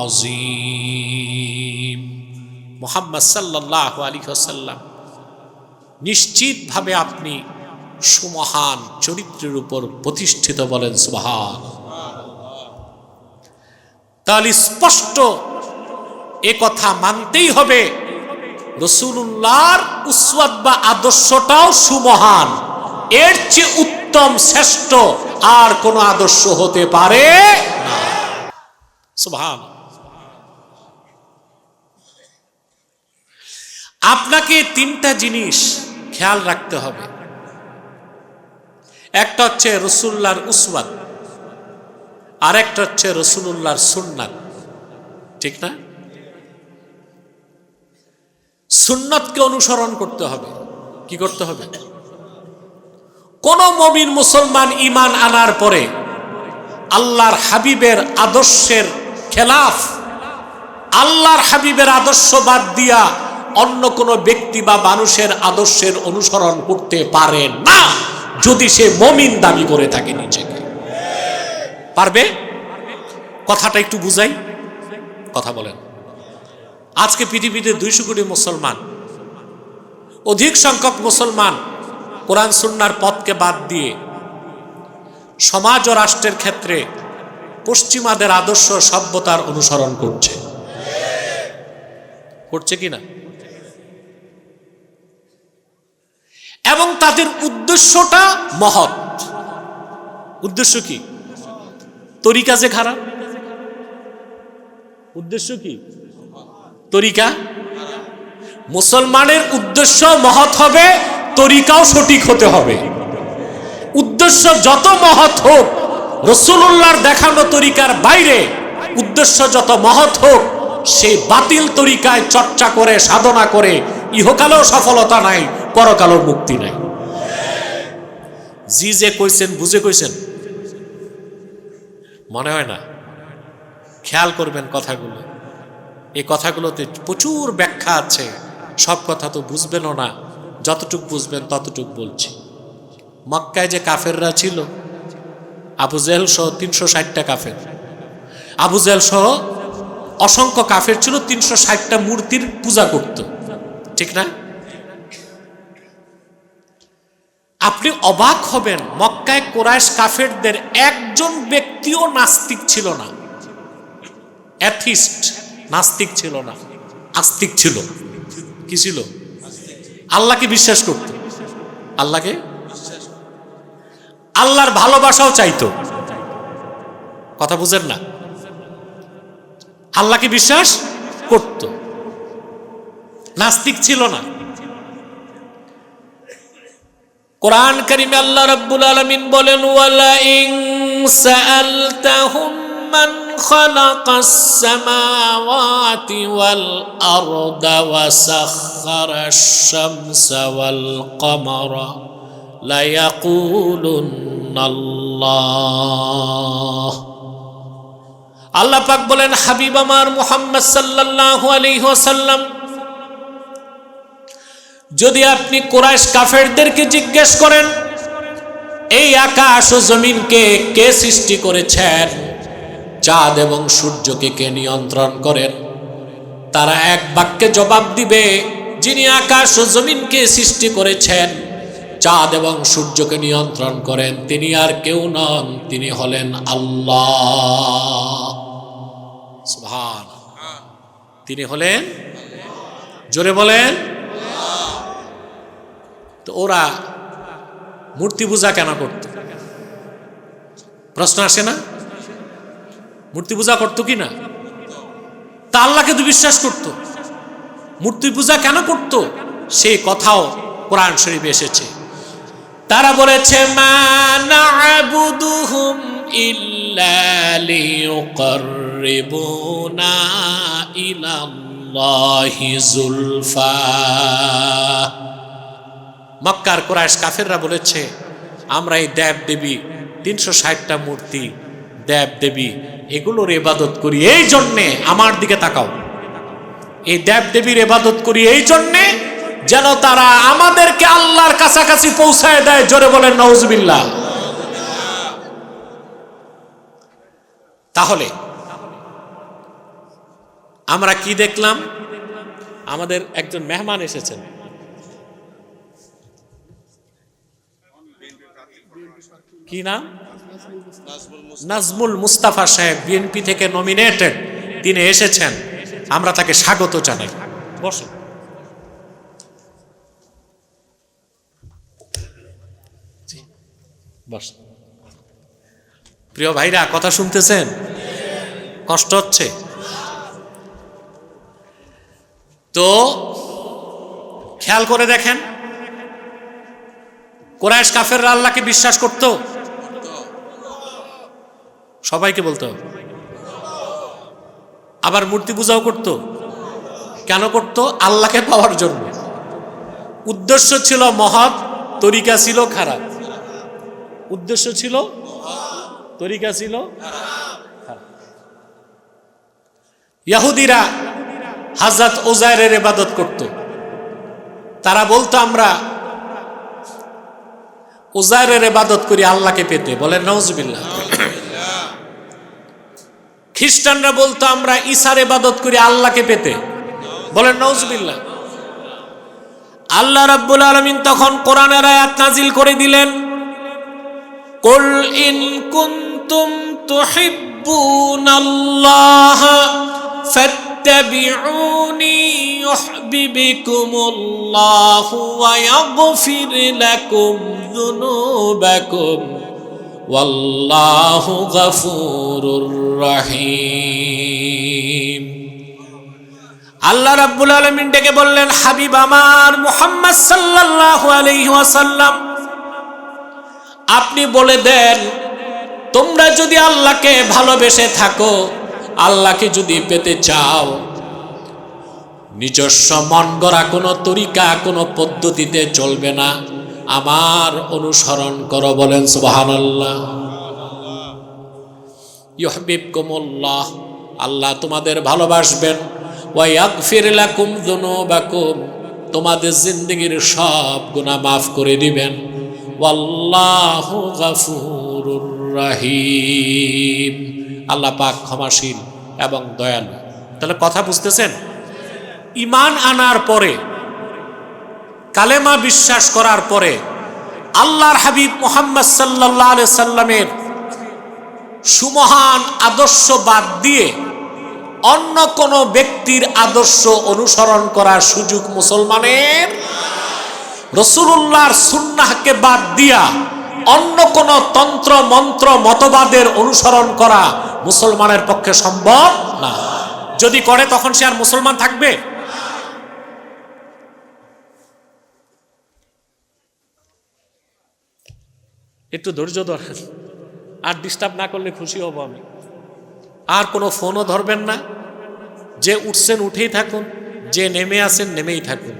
আযীম। মুহাম্মদ সাল্লাল্লাহু আলাইহি ওয়াসাল্লাম, নিশ্চিতভাবে আপনি সুমহান চরিত্রের উপর প্রতিষ্ঠিত, বলেন সুবহানাল্লাহ। তাহলে স্পষ্ট এ কথা মানতেই হবে রাসূলুল্লাহর উসওয়াত বা আদর্শটাও সুমহান, এর চেয়ে উত্তম শ্রেষ্ঠ আর কোন আদর্শ হতে পারে না। সুবহানাল্লাহ। আপনাকে তিনটা জিনিস খেয়াল রাখতে হবে। একটা হচ্ছে রাসূলুল্লাহর উসওয়াত, আরেকটা হচ্ছে রাসূলুল্লাহর সুন্নাত, ঠিক না? সুন্নাতকে অনুসরণ করতে হবে। কি করতে হবে? কোন মুমিন মুসলমান ঈমান আনার পরে আল্লাহর হাবিবের আদর্শের খেলাফ, আল্লাহর হাবিবের আদর্শ বাদ দিয়া অন্য কোন ব্যক্তি বা মানুষের আদর্শের অনুসরণ করতে পারে না, যদি সে মুমিন দাবি করে থাকে নিজেকে। পারবে? কথাটা একটু বুঝাই, কথা বলেন। আজকে পৃথিবীতে 200 কোটি মুসলমান, অধিক সংখ্যক মুসলমান কোরআন সুন্নাহর পথকে বাদ দিয়ে সমাজ ও রাষ্ট্রের ক্ষেত্রে পশ্চিমাদের আদর্শ সভ্যতার অনুসরণ করছে, করছে কিনা? এবং তাদের উদ্দেশ্যটা মহৎ। উদ্দেশ্য কি? তরিকা যে খারাপ। উদ্দেশ্য কি? তরিকা। মুসলমানের উদ্দেশ্য মহৎ হবে, তরিকাও সঠিক হতে হবে। উদ্দেশ্য যত মহৎ হোক, রাসূলুল্লাহর দেখানো তরিকার বাইরে উদ্দেশ্য যত মহৎ হোক, সেই বাতিল তরিকায় চর্চা করে সাধনা করে ইহকালেও সফলতা নাই, পরকালেও মুক্তি নাই। জি যে কইছেন বুঝে কইছেন মনে হয় না। খেয়াল করবেন কথাগুলো, এই কথাগুলোতে প্রচুর ব্যাখ্যা আছে, সব কথা তো বুঝবেনও না, যতটুক বুঝবেন ততটুক বলছি। মক্কায় যে কাফেররা ছিল, আবু জেহেল সহ 360টা কাফের, আবু জেহেল সহ অসংখ্য কাফের ছিল, 360টা মূর্তির পূজা করত, ঠিক না? আপনি অবাক হবেন, মক্কায় কুরাইশ কাফেরদের একজন ব্যক্তিও নাস্তিক ছিল না, অ্যাথিস্ট, নাস্তিক ছিল না, আস্তিক ছিল। কি ছিল? আল্লাহকে বিশ্বাস করত, আল্লাহকে, আল্লাহর ভালোবাসাও চাইতো। কথা বুঝেন না? আল্লাহকে বিশ্বাস করত, নাস্তিক ছিল না। কোরআন কারীমে আল্লাহ রাব্বুল আলামিন বলেন, ওয়ালা ইন সাআলতাহুম মান খালাকাস সামাওয়াতি ওয়াল আরদা ওয়া সাখখারাশ শামসা ওয়াল কমারা লা ইয়াকুলুন্নাল্লাহ। আল্লাহ পাক বলেন, হাবিব আমার মুহাম্মদ সাল্লাল্লাহু আলাইহি ওয়াসাল্লাম, যদি আপনি কুরাইশ কাফেরদেরকে জিজ্ঞেস করেন এই আকাশ ও জমিনকে কে সৃষ্টি করেছেন, চাঁদ এবং সূর্যকে কে নিয়ন্ত্রণ করেন, তারা এক বাক্যে জবাব দিবে, যিনি আকাশ ও জমিনকে সৃষ্টি করেছেন, চাঁদ এবং সূর্যকে নিয়ন্ত্রণ করেন, তিনি আর কেউ নন, তিনি হলেন আল্লাহ। সুবহানাল্লাহ। তিনি হলেন, জোরে বলেন। তো ওরা মূর্তি পূজা কেন করত? প্রশ্ন আসে না? মূর্তি পূজা করতো কি না? তা আল্লাহকে তো বিশ্বাস করত, মূর্তি পূজা কেন করত সেই কথাও কোরআন শরীফে এসেছে। তারা বলেছে, মা না'বুদুহুম ইল্লা লিয়ুকাররিবুনা ইলাল্লাহি যুলফা। মক্কার কুরাইশ কাফেররা বলেছে, আমরা এই দেব দেবী 360টা মূর্তি, দেব দেবী, এগুলোর ইবাদত করি এই জন্যে, আমার দিকে তাকাও, এই দেব দেবীর ইবাদত করি এই জন্যে যেন তারা আমাদেরকে আল্লাহর কাছাকাছি পৌঁছায় দেয়। জোরে বলেন নাউজুবিল্লাহ। তাহলে আমরা কি দেখলাম? আমাদের একজন মেহমান এসেছেন, কি নাম? নাজমুল মুস্তাফা সাহেব, বিএনপি থেকে নমিনেটেড। তিনি এসেছেন, আমরা তাকে স্বাগত জানাই। বসুন। বসুন। প্রিয় ভাইরা, কথা শুনতেছেন? কষ্ট হচ্ছে তো? খেয়াল করে দেখেন, কুরাইশ কাফেররা আল্লাহকে বিশ্বাস করত? সবাইকে বলতো। আবার মূর্তি পূজাও করত। কেন করত? আল্লাহকে পাওয়ার জন্য। উদ্দেশ্য ছিল মহৎ, তরিকা ছিল খারাপ। উদ্দেশ্য ছিল, তরিকা ছিল খারাপ। ইহুদিরা হযরত উযায়রের ইবাদত করত। তারা বলতো আমরা উযায়রের ইবাদত করি আল্লাহকে পেতে। বলেন নাউজুবিল্লাহ। খ্রিস্টানরা বলতো আমরা ঈসার ইবাদত করি আল্লাহকে পেতে। বলেন নাউজুবিল্লাহ। আল্লাহ রাব্বুল আলামিন তখন কোরআনের আয়াত নাজিল করে দিলেন, কুল ইন কুনতুম তুহিব্বুনাল্লাহ ফাত্তাবিউনি ইউহিব্বুকুমুল্লাহু ওয়া ইয়াগফির লাকুম যুনুবাকুম ওয়াল্লাহু গফুরুর রহিম। আল্লাহ রাব্বুল আলামিন ডেকে বললেন, হাবিব আমার মুহাম্মদ সাল্লাল্লাহু আলাইহি ওয়াসাল্লাম, আপনি বলে দেন, তোমরা যদি আল্লাহকে ভালোবেসে থাকো, আল্লাহকে যদি পেতে চাও, নিজস্ব মন গড়া কোনো তরিকা, কোনো পদ্ধতিতে চলবে না, আমার অনুসরণ করো। বলেন সুবহানাল্লাহ। ইউহিব্বুকুমুল্লাহ, আল্লাহ তোমাদের ভালোবাসবেন। ওয়া ইয়াগফির লাকুম যুনুবাকুম, তোমাদের জিন্দেগীর সব গুনাহ মাফ করে দিবেন। ওয়াল্লাহু গফুরুর রহিম, আল্লাহ পাক ক্ষমাশীল এবং দয়ালু। তাহলে কথা বুঝতেছেন? ঈমান আনার পরে, কালেমা বিশ্বাস করার পরে, আল্লাহর হাবিব মুহাম্মদ সাল্লাল্লাহু আলাইহি সাল্লামের সুমহান আদর্শ বাদ দিয়ে অন্য কোন ব্যক্তির আদর্শ অনুসরণ করার সুযোগ মুসলমানের, রাসূলুল্লাহর সুন্নাহকে বাদ দিয়া অন্য কোন তন্ত্র মন্ত্র মতবাদের অনুসরণ করা মুসলমানের পক্ষে সম্ভব না। যদি করে তখন সে আর মুসলমান থাকবে? একটু ধৈর্য ধরেন, আর ডিস্টার্ব না করলে খুশি হব আমি। আর কোনো ফোনও ধরবেন না। যে উঠছেন উঠেই থাকুন, যে নেমে আসেন নেমেই থাকুন,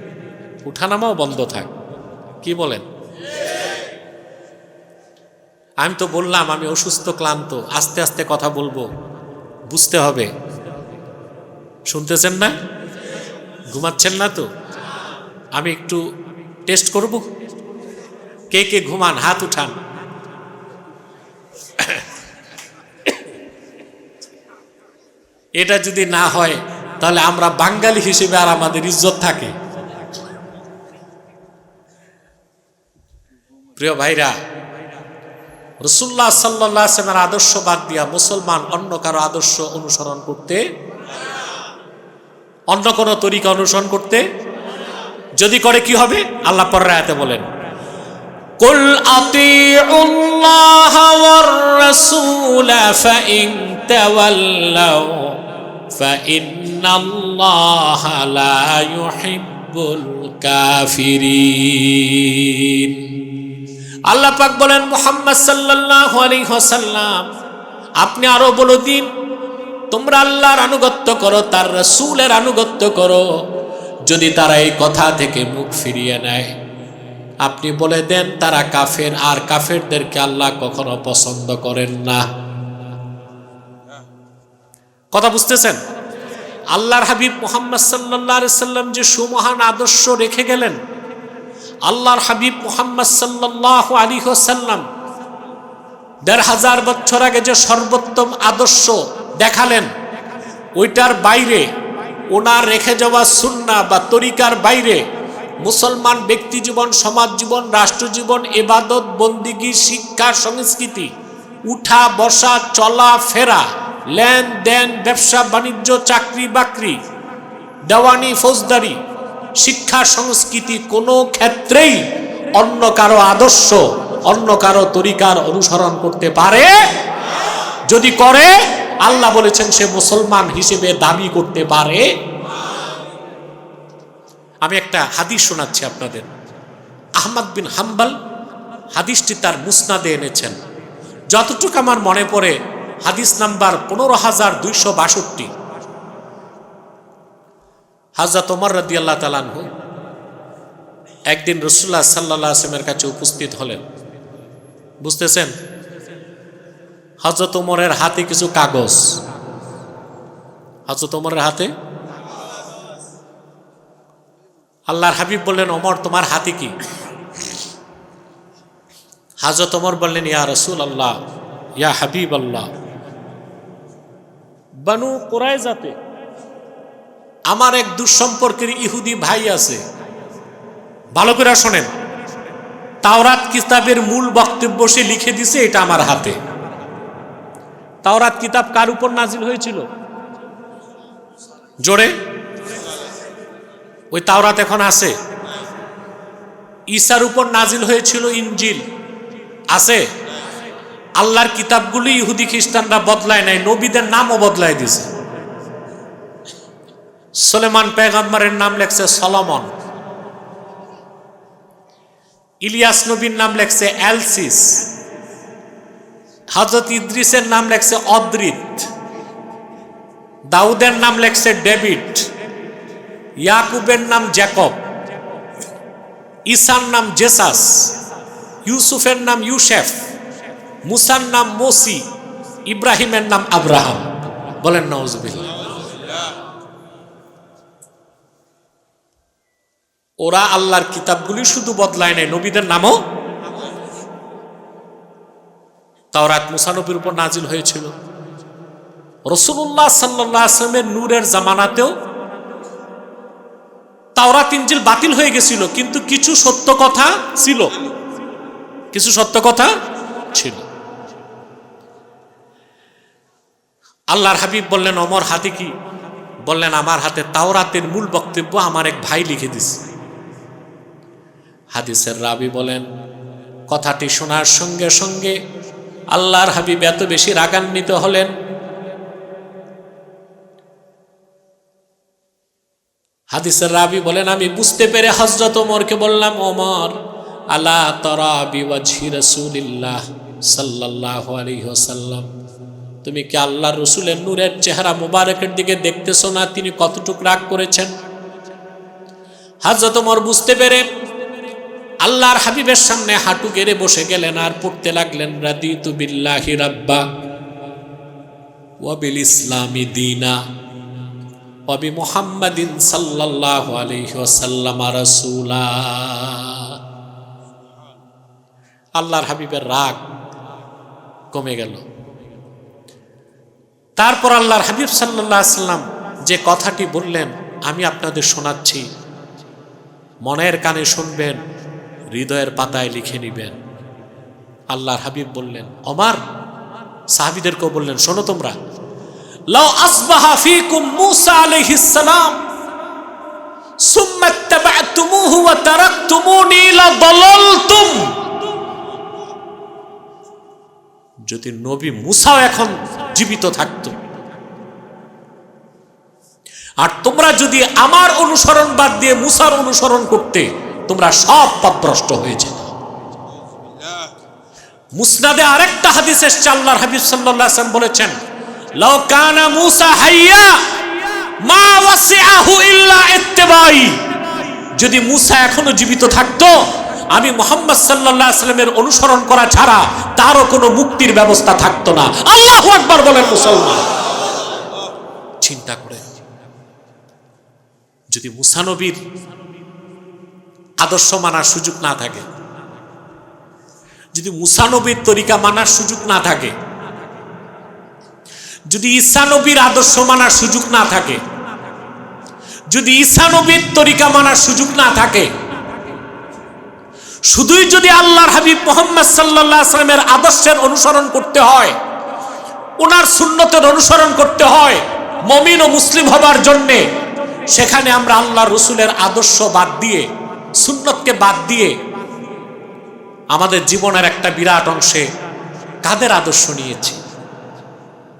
উঠানামাও বন্ধ থাক। কি বলেন? আমি তো বললাম আমি অসুস্থ, ক্লান্ত, আস্তে আস্তে কথা বলবো, বুঝতে হবে। শুনতেছেন না? ঘুমাচ্ছেন না তো? আমি একটু টেস্ট করব। কে কে ঘুমান হাত উঠান। এটা যদি না হয় তাহলে আমরা বাঙালি হিসেবে আর আমাদের ইজ্জত থাকে। প্রিয় ভাইরা, রাসূলুল্লাহ সাল্লাল্লাহু আলাইহি ওয়াসাল্লামের আদর্শ বাদ দিয়া মুসলমান অন্য কারো আদর্শ অনুসরণ করতে, অন্য কোন তরিকা অনুসরণ করতে, যদি করে কি হবে? আল্লাহ পরের আয়াতে বলেন, কুল আতিউল্লাহ ওয়ার রাসূল ফাইন তাওয়াল্লাউ ফাইন্নাল্লাহা লা ইউহিব্বুল কাফিরিন। আল্লাহ পাক বলেন, মুহাম্মদ সাল্লাল্লাহু আলাইহি ওয়াসাল্লাম, আপনি আরো বলে দিন, তোমরা আল্লাহর আনুগত্য করো, তার রাসূলের আনুগত্য করো। যদি তারা এই কথা থেকে মুখ ফিরিয়ে নেয়, আপনি বলে দেন তারা কাফের, আর কাফেরদেরকে আল্লাহ কখনো পছন্দ করেন না। কথা বুঝতেছেন? আল্লাহর হাবিব মুহাম্মদ সাল্লাল্লাহু আলাইহি ওয়াসাল্লাম যে সুমহান আদর্শ রেখে গেলেন, আল্লাহর হাবিব মুহাম্মদ সাল্লাল্লাহু আলাইহি ওয়াসাল্লাম ১,৫০০ বছর আগে যে সর্বোত্তম আদর্শ দেখালেন, ওইটার বাইরে ওনার রেখে যাওয়া সুন্নাহ বা তরিকার বাইরে মুসলমান ব্যক্তি জীবন, সমাজ জীবন, রাষ্ট্র জীবন, ইবাদত, বন্দিগি, শিক্ষা, সংস্কৃতি, উঠা বসা, চলা ফেরা, লেনদেন, ব্যবসা বাণিজ্য, চাকরি বাকরি, দেওয়ানি ফৌজদারি, শিক্ষা সংস্কৃতি কোনো ক্ষেত্রেই অন্য কারো আদর্শ, অন্য কারো তরিকার অনুসরণ করতে পারে? যদি করে, আল্লাহ বলেছেন সে মুসলমান হিসেবে দাবি করতে পারে। আমি একটা হাদিস শোনাচ্ছি আপনাদের। আহমদ বিন হাম্বল হাদিসটি তার মুসনাদে এনেছেন। যতটুকু আমার মনে পড়ে, হাদিস নাম্বার ১৫,২৬২। হযরত ওমর রাদিয়াল্লাহু তাআলা আনহু একদিন রাসূলুল্লাহ সাল্লাল্লাহু আলাইহি ওয়াসাল্লামের কাছে উপস্থিত হলেন। বুঝতেছেন? হযরত ওমরের হাতে কিছু কাগজ। হযরত ওমরের হাতে, আল্লাহর হাবিব বললেন, ওমর তোমার হাতে কি? হযরত ওমর বললেন, ইয়া রাসূলুল্লাহ, ইয়া হাবিবাল্লাহ, বনু কুরাইজাতে আমার এক দুঃসম্পর্কের ইহুদি ভাই আছে। ভালো করে শোনেন, তাওরাত কিতাবের মূল বক্তব্য সে লিখে দিছে, এটা আমার হাতে। তাওরাত কিতাব কার উপর নাজিল হয়েছিল? জোরে, ওই তাওরাত এখন আছে? ঈসার উপর নাজিল হয়েছিল ইনজিল, আছে? আল্লাহর কিতাবগুলি ইহুদি খ্রিস্টানরা বদলায় নাই, নবীদের নামও বদলায় দিছে। সুলেমান পয়গম্বরের নাম লেখছে সলোমন, ইলিয়াস নবীর নাম লেখছে এলসিস, হযরত ইদ্রিসের নাম লেখছে অদ্রিত, দাউদের নাম লেখছে ডেভিড, ইয়াকুবের নাম জ্যাকব, ঈসার নাম জেসাস, ইউসুফের নাম ইউসেফ, মুসার নাম মোসি, ইব্রাহিমের নাম আব্রাহাম। বলেন নাউজুবিল্লাহ। ওরা আল্লাহর কিতাবগুলি শুধু বদলায় নাই, নবীদের নামও। তাওরাত মুসা নবীর উপর নাজিল হয়েছিল। রাসূলুল্লাহ সাল্লাল্লাহু আলাইহি ওয়াসাল্লামের নূরের জামানাতেও তাওরাত ইনজিল বাতিল হয়ে গেছিল, কিন্তু কিছু সত্য কথা ছিল, কিছু সত্য কথা ছিল। আল্লাহর হাবিব বললেন, ওমর হাতে কি? বললেন, আমার হাতে তাওরাতের মূল বক্তব্য আমার এক ভাই লিখে দিছে। হাদিসের রাবি বলেন, কথাটি শোনার সঙ্গে সঙ্গে আল্লাহর হাবিব এত বেশি রাগান্বিত হলেন, হাদিসের রাবি বলেন, আমি বুঝতে পেরে হযরত ওমরকে বললাম, ওমর, আলা তারা বিওয়াজহি রাসূলিল্লাহ সাল্লাল্লাহু আলাইহি ওয়াসাল্লাম, তুমি কি আল্লাহর রাসূলের নূরের চেহারা মুবারকের দিকে দেখতেছো না তিনি কতটুকু রাগ করেছেন? হযরত ওমর বুঝতে পেরে আল্লাহর হাবিবের সামনে হাঁটু গেড়ে বসে গেলেন আর পড়তে লাগলেন, রাদিতু বিল্লাহি রাব্বা ওয়া বিল ইসলামি দীনা ওয়া বি মুহাম্মাদিন সাল্লাল্লাহু আলাইহি ওয়াসাল্লাম রাসূলা। আল্লাহর হাবিবের রাগ কমে গেল। তারপর আল্লাহর হাবিব সাল্লাল্লাহু আলাইহি ওয়াসাল্লাম যে কথাটি বললেন আমি আপনাদের শোনাচ্ছি, মনের কানে শুনবেন, হৃদয়ের পাতায় লিখে নিবেন। আল্লাহর হাবিব বললেন, ওমর সাহাবীদেরকেও বললেন, শোনো তোমরা, লাউ আসবাহা ফীকুম মূসা আলাইহিস সালাম সুম্মা ইত্তাবা'তুমূহু ওয়া তারাকতুমুনি লাদালালতুম। যদি নবী মূসা এখন জীবিত থাকতো আর তোমরা যদি আমার অনুসরণ বাদ দিয়ে মূসার অনুসরণ করতে, তোমরা সব পথভ্রষ্ট হয়ে যেত। মুসনাদে আরেকটা হাদিস এসেছে, আল্লাহর হাবিব সাল্লাল্লাহু আলাইহি ওয়াসাল্লাম বলেছেন, লাউ কানা মূসা হাইয়া মা ওয়াসিআহু ইল্লা ইত্তিবাই। যদি মূসা এখনো জীবিত থাকতো, আমি মুহাম্মদ সাল্লাল্লাহু আলাইহি ওয়াসাল্লামের অনুসরণ করা ছাড়া তারও কোনো মুক্তির ব্যবস্থা থাকতো না। আল্লাহু আকবার বলেন মুসলমান। চিন্তা করে, যদি মূসা নবীর আদর্শ মানার সুযোগ না থাকে, যদি মুসা নবীর তরিকা মানার সুযোগ না থাকে, যদি ঈসা নবীর আদর্শ মানার সুযোগ না থাকে, যদি ঈসা নবীর তরিকা মানার সুযোগ না থাকে, শুধুই যদি আল্লাহর হাবিব মুহাম্মদ সাল্লাল্লাহু আলাইহি ওয়াসাল্লামের আদর্শের অনুসরণ করতে হয়, ওনার সুন্নতের অনুসরণ করতে হয় মুমিন ও মুসলিম হবার জন্য, সেখানে আমরা আল্লাহর রাসূলের আদর্শ বাদ দিয়ে, সুন্নতকে বাদ দিয়ে আমাদের জীবনের একটা বিরাট অংশে কাদের আদর্শ নিয়েছি?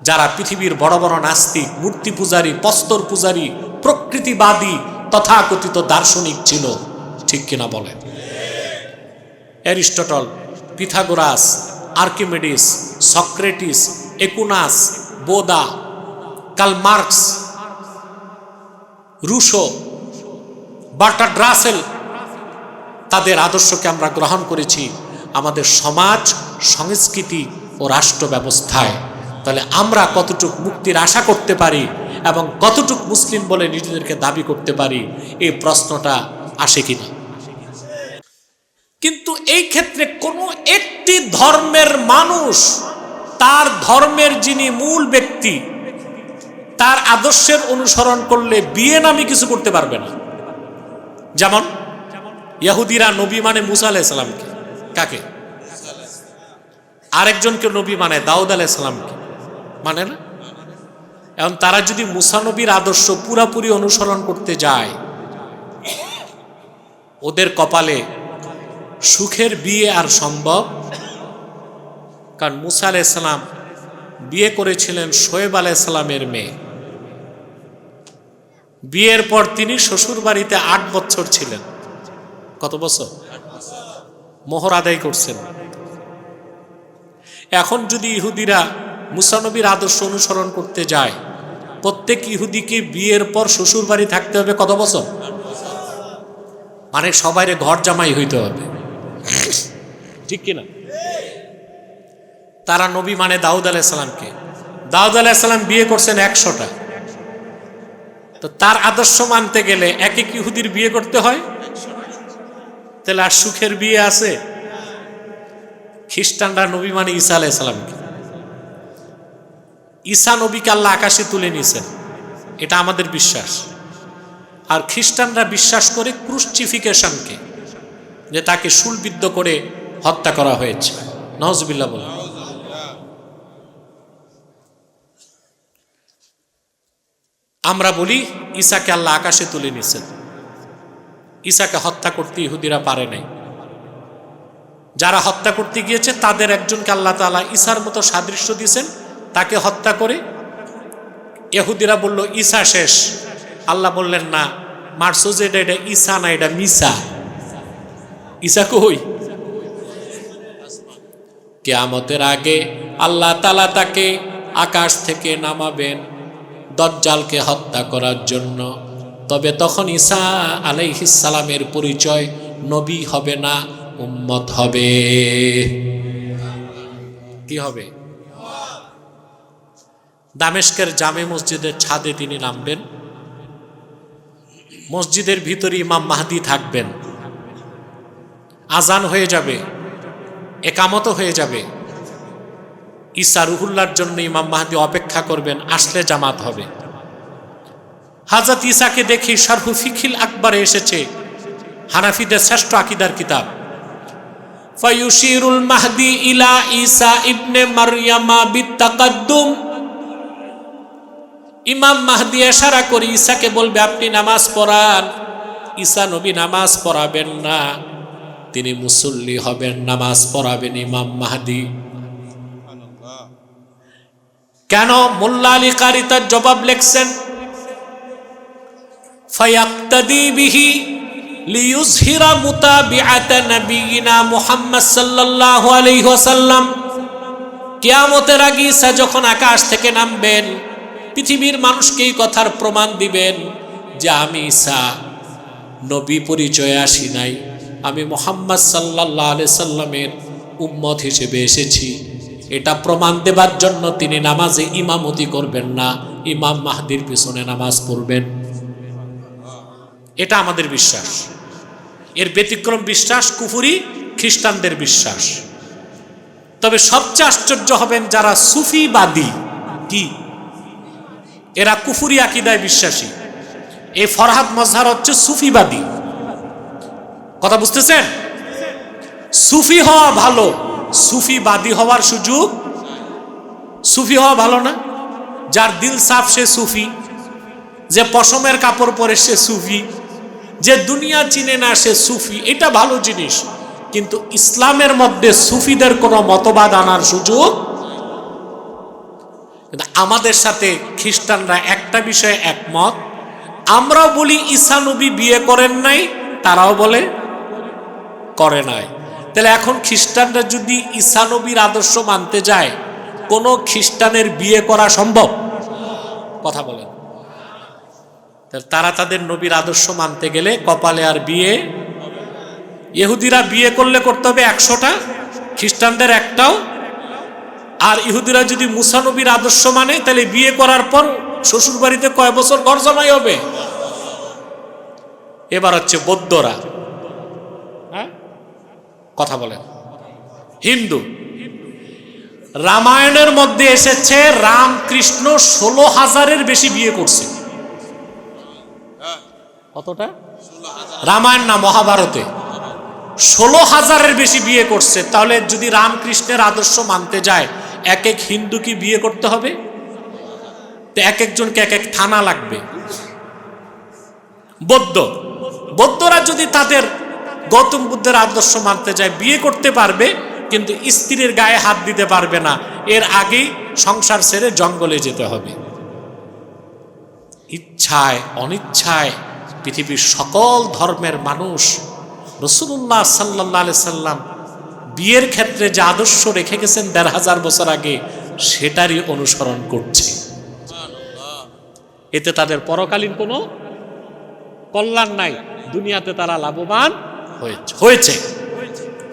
যারা পৃথিবীর বড় বড় নাস্তিক, মূর্তি পূজারী, প্রস্তর পূজারী, প্রকৃতিবাদী তথাকথিত দার্শনিক ছিল, ঠিক কিনা বলেন? Aristotle, Pythagoras, Archimedes, Socrates, Aquinas, বোদা, Karl Marx, Rousseau, Bertrand Russell, তাদের আদর্শকে আমরা গ্রহণ করেছি আমাদের সমাজ, সংস্কৃতি ও রাষ্ট্র ব্যবস্থায়। তাহলে আমরা কতটুক মুক্তির আশা করতে পারি এবং কতটুক মুসলিম বলে নিজেদেরকে দাবি করতে পারি, এই প্রশ্নটা আসে কিনা? কিন্তু এই ক্ষেত্রে কোনো একটি ধর্মের মানুষ তার ধর্মের যিনি মূল ব্যক্তি, তার আদর্শের অনুসরণ করলে বিয়ে নামে কিছু করতে পারবে না। যেমন ইহুদিরা নবী মানে মুসা আলাইহিস সালামকে, কাকে? আরেকজনকে নবী মানে দাউদ আলাইহিস সালামকে, মানে না? এখন তারা যদি মুসা নবীর আদর্শ পুরাপুরি অনুসরণ করতে যায়, ওদের কপালে সুখের বিয়ে আর সম্ভব? কারণ মুসা আলাইহিস সালাম বিয়ে করেছিলেন শোয়েব আলাইহিস সালামের মেয়ে। বিয়ের পর তিনি শ্বশুর বাড়িতে 8 বছর ছিলেন। কত বছর? মোহর আদায় করছেন। এখন যদি ইহুদিরা মুসা নবীর আদর্শ অনুসরণ করতে যায়, প্রত্যেক ইহুদিকে বিয়ের পর শ্বশুর বাড়ি থাকতে হবে কত বছর? মানে সবাইরে ঘর জামাই হইতে হবে, ঠিক কিনা? তারা নবী মানে দাউদ আলাইহিস সালামকে। দাউদ আলাইহিস সালাম বিয়ে করছেন 100টা। তো তার আদর্শ মানতে গেলে এক এক ইহুদির বিয়ে করতে হয়, তাহলে আর সুখের বিয়ে আছে? খ্রিস্টানরা নবী মানে ঈসা আলাইহিস সালামকে। ঈসা নবীকে আল্লাহ আকাশে তুলে নিয়েছেন, এটা আমাদের বিশ্বাস। আর খ্রিস্টানরা বিশ্বাস করে ক্রুসিফিকেশনকে, যে তাকে শূলবিদ্ধ করে হত্যা করা হয়েছে। নাউজুবিল্লাহ বলে। আমরা বলি ঈসাকে আল্লাহ আকাশে তুলে নিয়েছেন। ঈসাকে হত্যা করতে ইহুদিরা পারে নাই। যারা হত্যা করতে গিয়েছে তাদের একজনকে আল্লাহ তাআলা ঈসার মতো সাদৃশ্য দিয়েছেন, তাকে হত্যা করে ইহুদিরা বলল ঈসা শেষ। আল্লাহ বললেন না, মারছো যে এটা ঈসা না, এটা মিসা। ঈসা কই? কিয়ামতের আগে আল্লাহ তাআলা তাকে আকাশ থেকে নামাবেন দাজ্জালকে হত্যা করার জন্য। তবে তখন ঈসা আলাইহিস সালামের পরিচয় নবী হবে না, উম্মত হবে। কি হবে? দামেস্কের জামে মসজিদের ছাদে তিনি নামবেন। মসজিদের ভিতরে ইমাম মাহদি থাকবেন। আজান হয়ে যাবে, একামত হয়ে যাবে। ঈসা রুহুল্লাহর জন্য ইমাম মাহদি অপেক্ষা করবেন, আসলে জামাত হবে। হযরত ঈসাকে দেখি শারহু ফিকিল আকবরে এসেছে, হানাফিদের শ্রেষ্ঠ আকীদার কিতাব। ফায়ুশিরুল মাহদি ইলা ঈসা ইবনে মারইয়ামা বিতাকাদ্দুম। ইমাম মাহদি ইশারা করে ঈসাকে বলবে, আপনি নামাজ পড়ান। ঈসা নবী নামাজ পড়াবেন না, তিনি মুসল্লি হবেন, নামাজ পড়াবেন ইমাম মাহদি। কেন? মোল্লা আলী কারি তার জবাব লিখছেন, ফায়াক্তাদি বিহি লিইয়ুযহিরা মুতাবিআতা নবিয়িনা মুহাম্মদ সাল্লাল্লাহু আলাইহি ওয়াসাল্লাম। কিয়ামতের আগে ঈসা যখন আকাশ থেকে নামবেন, পৃথিবীর মানুষকে এই কথার প্রমাণ দিবেন যে আমি ঈসা নবী পরিচয়ে আসি নাই, আমি মুহাম্মদ সাল্লাল্লাহু আলাইহি সাল্লামের উম্মত হিসেবে এসেছি। এটা প্রমাণ দেবার জন্য তিনি নামাজে ইমামতি করবেন না, ইমাম মাহদির পিছনে নামাজ পড়বেন। এটা আমাদের বিশ্বাস। এর ব্যতিক্রম বিশ্বাস কুফরি খ্রিস্টানদের বিশ্বাস। তবে সবচেয়ে আশ্চর্য হবেন যারা সুফিবাদী, কি এরা কুফরি আকীদায় বিশ্বাসী। এই ফরহাদ মজহার হচ্ছে সুফিবাদী। কথা বুঝতেছেন? সুফি হওয়া ভালো, সুফিবাদী হওয়ার সুযোগ। সুফি হওয়া ভালো না? যার দিল সাফ সে সুফি, যে পশমের কাপড় পরে সে সুফি, যে দুনিয়া চিনে না সে সুফি, এটা ভালো জিনিস। কিন্তু ইসলামের মধ্যে সুফিদের কোনো মতবাদ আনার সুযোগ। কিন্তু আমাদের সাথে খ্রিস্টানরা একটা বিষয়ে একমত। আমরাও বলি ঈসা নবী বিয়ে করেন নাই, তারাও বলে করে নাই। তাহলে এখন খ্রিস্টানরা যদি ঈসা নবীর আদর্শ মানতে যায়, কোনো খ্রিস্টানের বিয়ে করা সম্ভব? কথা বলেন। তারা তাদের নবীর আদর্শ মানতে গেলে কপালে আর বিয়ে। ইহুদিরা বিয়ে করলে করতে হবে 100টা, খ্রিস্টানদের একটাও। আর ইহুদিরা যদি মুসা নবীর আদর্শ মানে, তাহলে বিয়ে করার পর শ্বশুর বাড়িতে কয় বছর ঘর জামাই হবে? এবার হচ্ছে বৌদ্ধরা, হ্যাঁ কথা বলেন। হিন্দু, রামায়ণের মধ্যে এসেছে রামকৃষ্ণ 16,000-এর বেশি বিয়ে করছে। কতটা? রামায়ণ না মহাভারতে 16,000-এর বেশি বিয়ে করছে। তাহলে যদি রামকৃষ্ণের আদর্শ মানতে যায়, এক এক হিন্দু কি বিয়ে করতে হবে? তো এক একজনকে এক এক থানা লাগবে। বৌদ্ধরা যদি তাদের গৌতম বুদ্ধের আদর্শ মানতে যায়, বিয়ে করতে পারবে, কিন্তু স্ত্রীর গায়ে হাত দিতে পারবে না। এর আগেই সংসার ছেড়ে জঙ্গলে যেতে হবে। ইচ্ছায় অনিচ্ছায় পৃথিবীর সকল ধর্মের মানুষ রাসূলুল্লাহ সাল্লাল্লাহু আলাইহি সাল্লাম বিয়ের ক্ষেত্রে যে আদর্শ রেখে গেছেন ১৫০০ বছর আগে, সেটারই অনুসরণ করছে। এতে তাদের পরকালীন কোনো কল্যাণ নাই, দুনিয়াতে তারা লাভবান হয়েছে।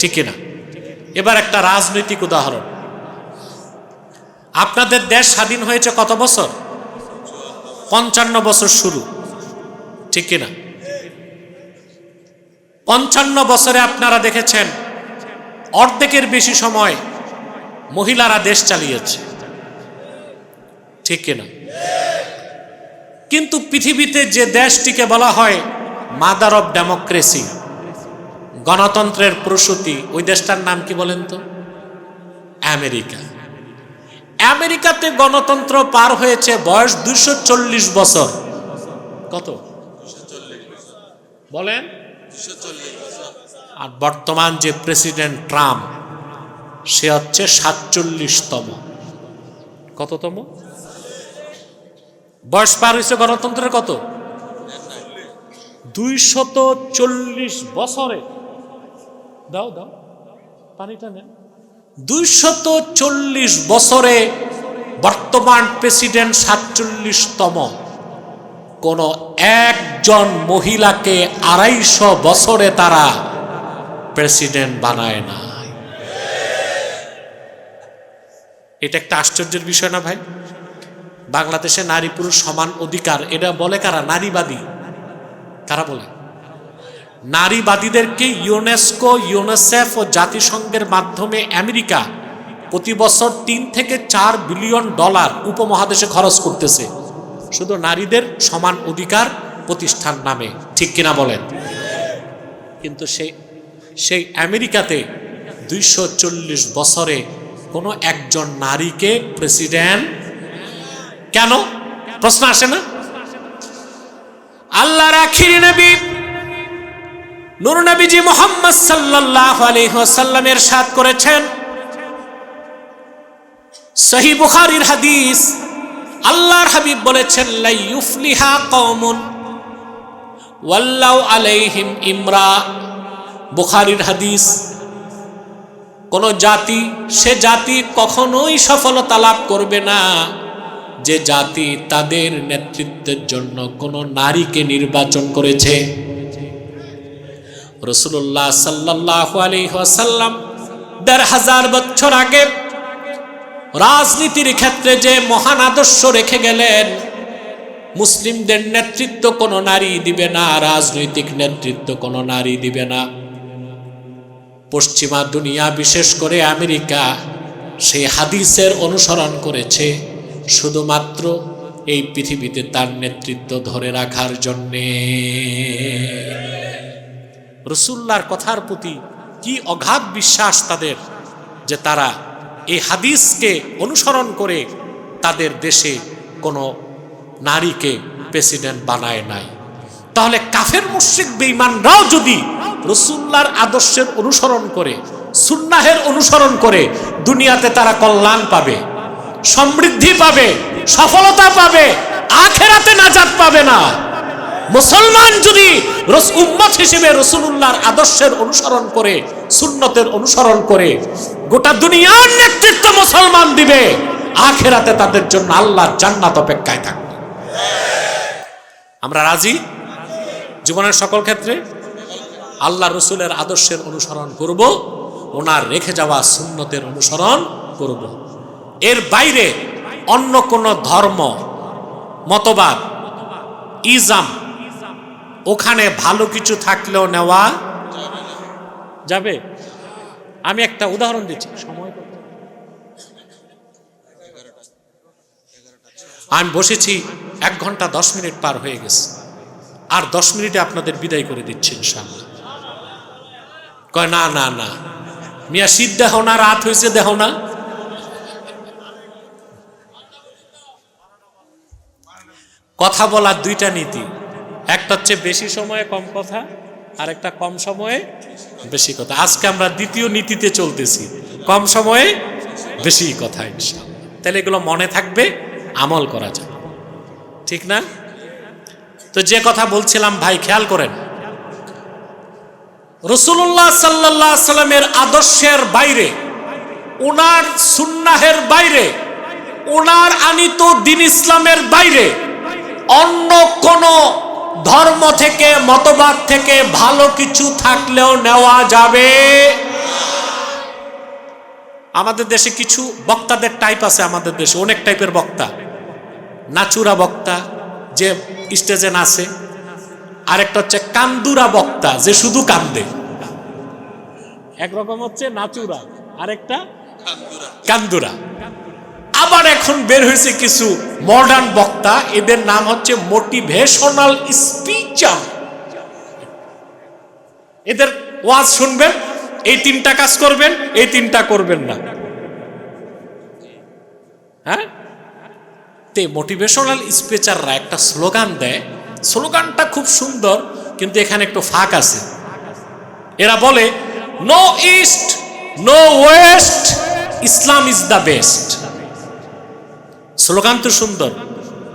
ঠিক না? এবার একটা রাজনৈতিক উদাহরণ। আপনাদের দেশ স্বাধীন হয়েছে কত বছর? ৫৫ বছর শুরু, ঠিক না? ৫৫ বছরে আপনারা দেখেছেন অর্ধেকের বেশি সময় মহিলারা দেশ চালিয়েছে, ঠিক না? কিন্তু পৃথিবীতে যে দেশটিকে বলা হয় মাদার অফ ডেমোক্রেসি, গণতন্ত্রের প্রসূতি, ওই দেশটার নাম কি বলেন তো? আমেরিকা। আমেরিকাতে গণতন্ত্র পার হয়েছে বয়স ২৪০ বছর। কত বলেন? আর বর্তমান যে প্রেসিডেন্ট ট্রাম্প, সে হচ্ছে ৪৭তম। কততম বয়স পার হয়েছে গণতন্ত্রের? কত? ২৪০ বছরে। দাও পানিটা নেন। ২৪০ বছরে বর্তমান প্রেসিডেন্ট ৪৭তম। কোন একজন মহিলাকে ২৫০ বছরে তারা প্রেসিডেন্ট বানায় না। এটা একটা আশ্চর্যের বিষয় না ভাই? বাংলাদেশে নারী পুরুষ সমান অধিকার, এটা বলে কারা? নারীবাদী। কারা বলে? নারীবাদীদেরকে ইউনেস্কো, ইউনিসেফ ও জাতিসংঘের মাধ্যমে আমেরিকা প্রতি বছর ৩ থেকে ৪ বিলিয়ন ডলার উপমহাদেশে খরচ করতেছে শুধু নারীদের সমান অধিকার প্রতিষ্ঠান নামে, ঠিক কিনা বলেন? কিন্তু সেই আমেরিকাতে ২৪০ বছরে কোনো একজন নারীকে প্রেসিডেন্ট কেন? প্রশ্ন আসে না? আল্লাহর আখিরি নবী নূর নবীজি মুহাম্মদ সাল্লাল্লাহু আলাইহি ওয়াসাল্লাম ইরশাদ করেছেন, সহিহ বুখারীর হাদিস, আল্লাহর হাবিব বলেছেন, লা ইউফলিহা কওমুন ওয়াল্লাউ আলাইহিম ইমরা। বুখারীর হাদিস। কোন জাতি, সে জাতি কখনোই সফলতা লাভ করবে না যে জাতি তাদের নেতৃত্বের জন্য কোন নারীকে নির্বাচন করেছে। রাসূলুল্লাহ সাল্লাল্লাহু আলাইহি ওয়াসাল্লাম ১৫০০ বছর আগে রাজনীতির ক্ষেত্রে যে মহান আদর্শ রেখে গেলেন, মুসলিমদের নেতৃত্ব কোন নারী দিবে না, রাজনৈতিক নেতৃত্ব কোন নারী দিবে না। পশ্চিমা দুনিয়া বিশেষ করে আমেরিকা সেই হাদিসের অনুসরণ করেছে শুধুমাত্র এই পৃথিবীতে তার নেতৃত্ব ধরে রাখার জন্যে। রাসূলুল্লাহর কথার প্রতি কি অগাধ বিশ্বাস তাদের, যে তারা এই হাদিসকে অনুসরণ করে তাদের দেশে কোনো নারীকে প্রেসিডেন্ট বানায় নাই। তাহলে কাফের মুশরিক বেঈমানরাও যদি রাসূলুল্লাহর আদর্শের অনুসরণ করে, সুন্নাহের অনুসরণ করে, দুনিয়াতে তারা কল্যাণ পাবে, সমৃদ্ধি পাবে, সফলতা পাবে, আখিরাতে নাজাত পাবে না। মুসলমান যদি উম্মত হিসেবে রাসূলুল্লাহর আদর্শের অনুসরণ করে, সুন্নতের অনুসরণ করে গোটা দুনিয়ার নেতৃত্ব মুসলমান দিবে, আখিরাতে তাদের জন্য আল্লাহর জান্নাত অপেক্ষায় থাকবে। আমরা রাজি? জীবনের সকল ক্ষেত্রে আল্লাহ রসুলের আদর্শের অনুসরণ করব, ওনার রেখে যাওয়া সুন্নতের অনুসরণ করব। এর বাইরে অন্য কোন ধর্ম, মতবাদ, ইজম, ওখানে ভালো কিছু থাকলেও নেওয়া যাবে। আমি একটা উদাহরণ দিচ্ছি, সময় আমি বসেছি 1 ঘন্টা 10 মিনিট পার হয়ে গেছে, আর 10 মিনিটে আপনাদের বিদায় করে দিচ্ছি ইনশাআল্লাহ। কয় না না না মিয়া, শীত দেখো না, রাত হয়েছে দেখো না। কথা বলার দুইটা নীতি, একটা হচ্ছে বেশি সময়ে কম কথা, আর একটা কম সময়ে বেশি কথা। আজকে আমরা দ্বিতীয় নীতিতে চলতেছি, কম সময়ে বেশি কথা ইনশাআল্লাহ। তাহলে এগুলো মনে থাকবে, আমল করা যাবে, ঠিক না? তো যে কথা বলছিলাম ভাই, খেয়াল করেন, রাসূলুল্লাহ সাল্লাল্লাহু আলাইহি সাল্লামের আদর্শের বাইরে, ওনার সুন্নাহের বাইরে, ওনার আনিত দ্বীন ইসলামের বাইরে অন্য কোন ধর্ম থেকে, মতবাদ থেকে ভালো কিছু থাকলেও নেওয়া যাবে। আমাদের দেশে কিছু বক্তাদের টাইপ আছে, আমাদের দেশে অনেক টাইপের বক্তা। নাচুরা বক্তা, যে স্টেজে নাচে, আরেকটা হচ্ছে কান্দুরা বক্তা, যে শুধু কান্দে। একরকম হচ্ছে নাচুরা, আরেকটা কান্দুরা। আবার এখন বের হয়েছে কিছু মডার্ন বক্তা, এদের নাম হচ্ছে মোটিভেশনাল স্পিচার। এদের ওয়াজ শুনবেন, এই 3টা কাজ করবেন, এই 3টা করবেন না। হ্যাঁ, মোটিভেশনাল স্পিচাররা একটা স্লোগান দেয়, স্লোগানটা খুব সুন্দর, কিন্তু এখানে একটু ফাঁক আছে। এরা বলে no east, no west, Islam is the best. Slogan তো সুন্দর,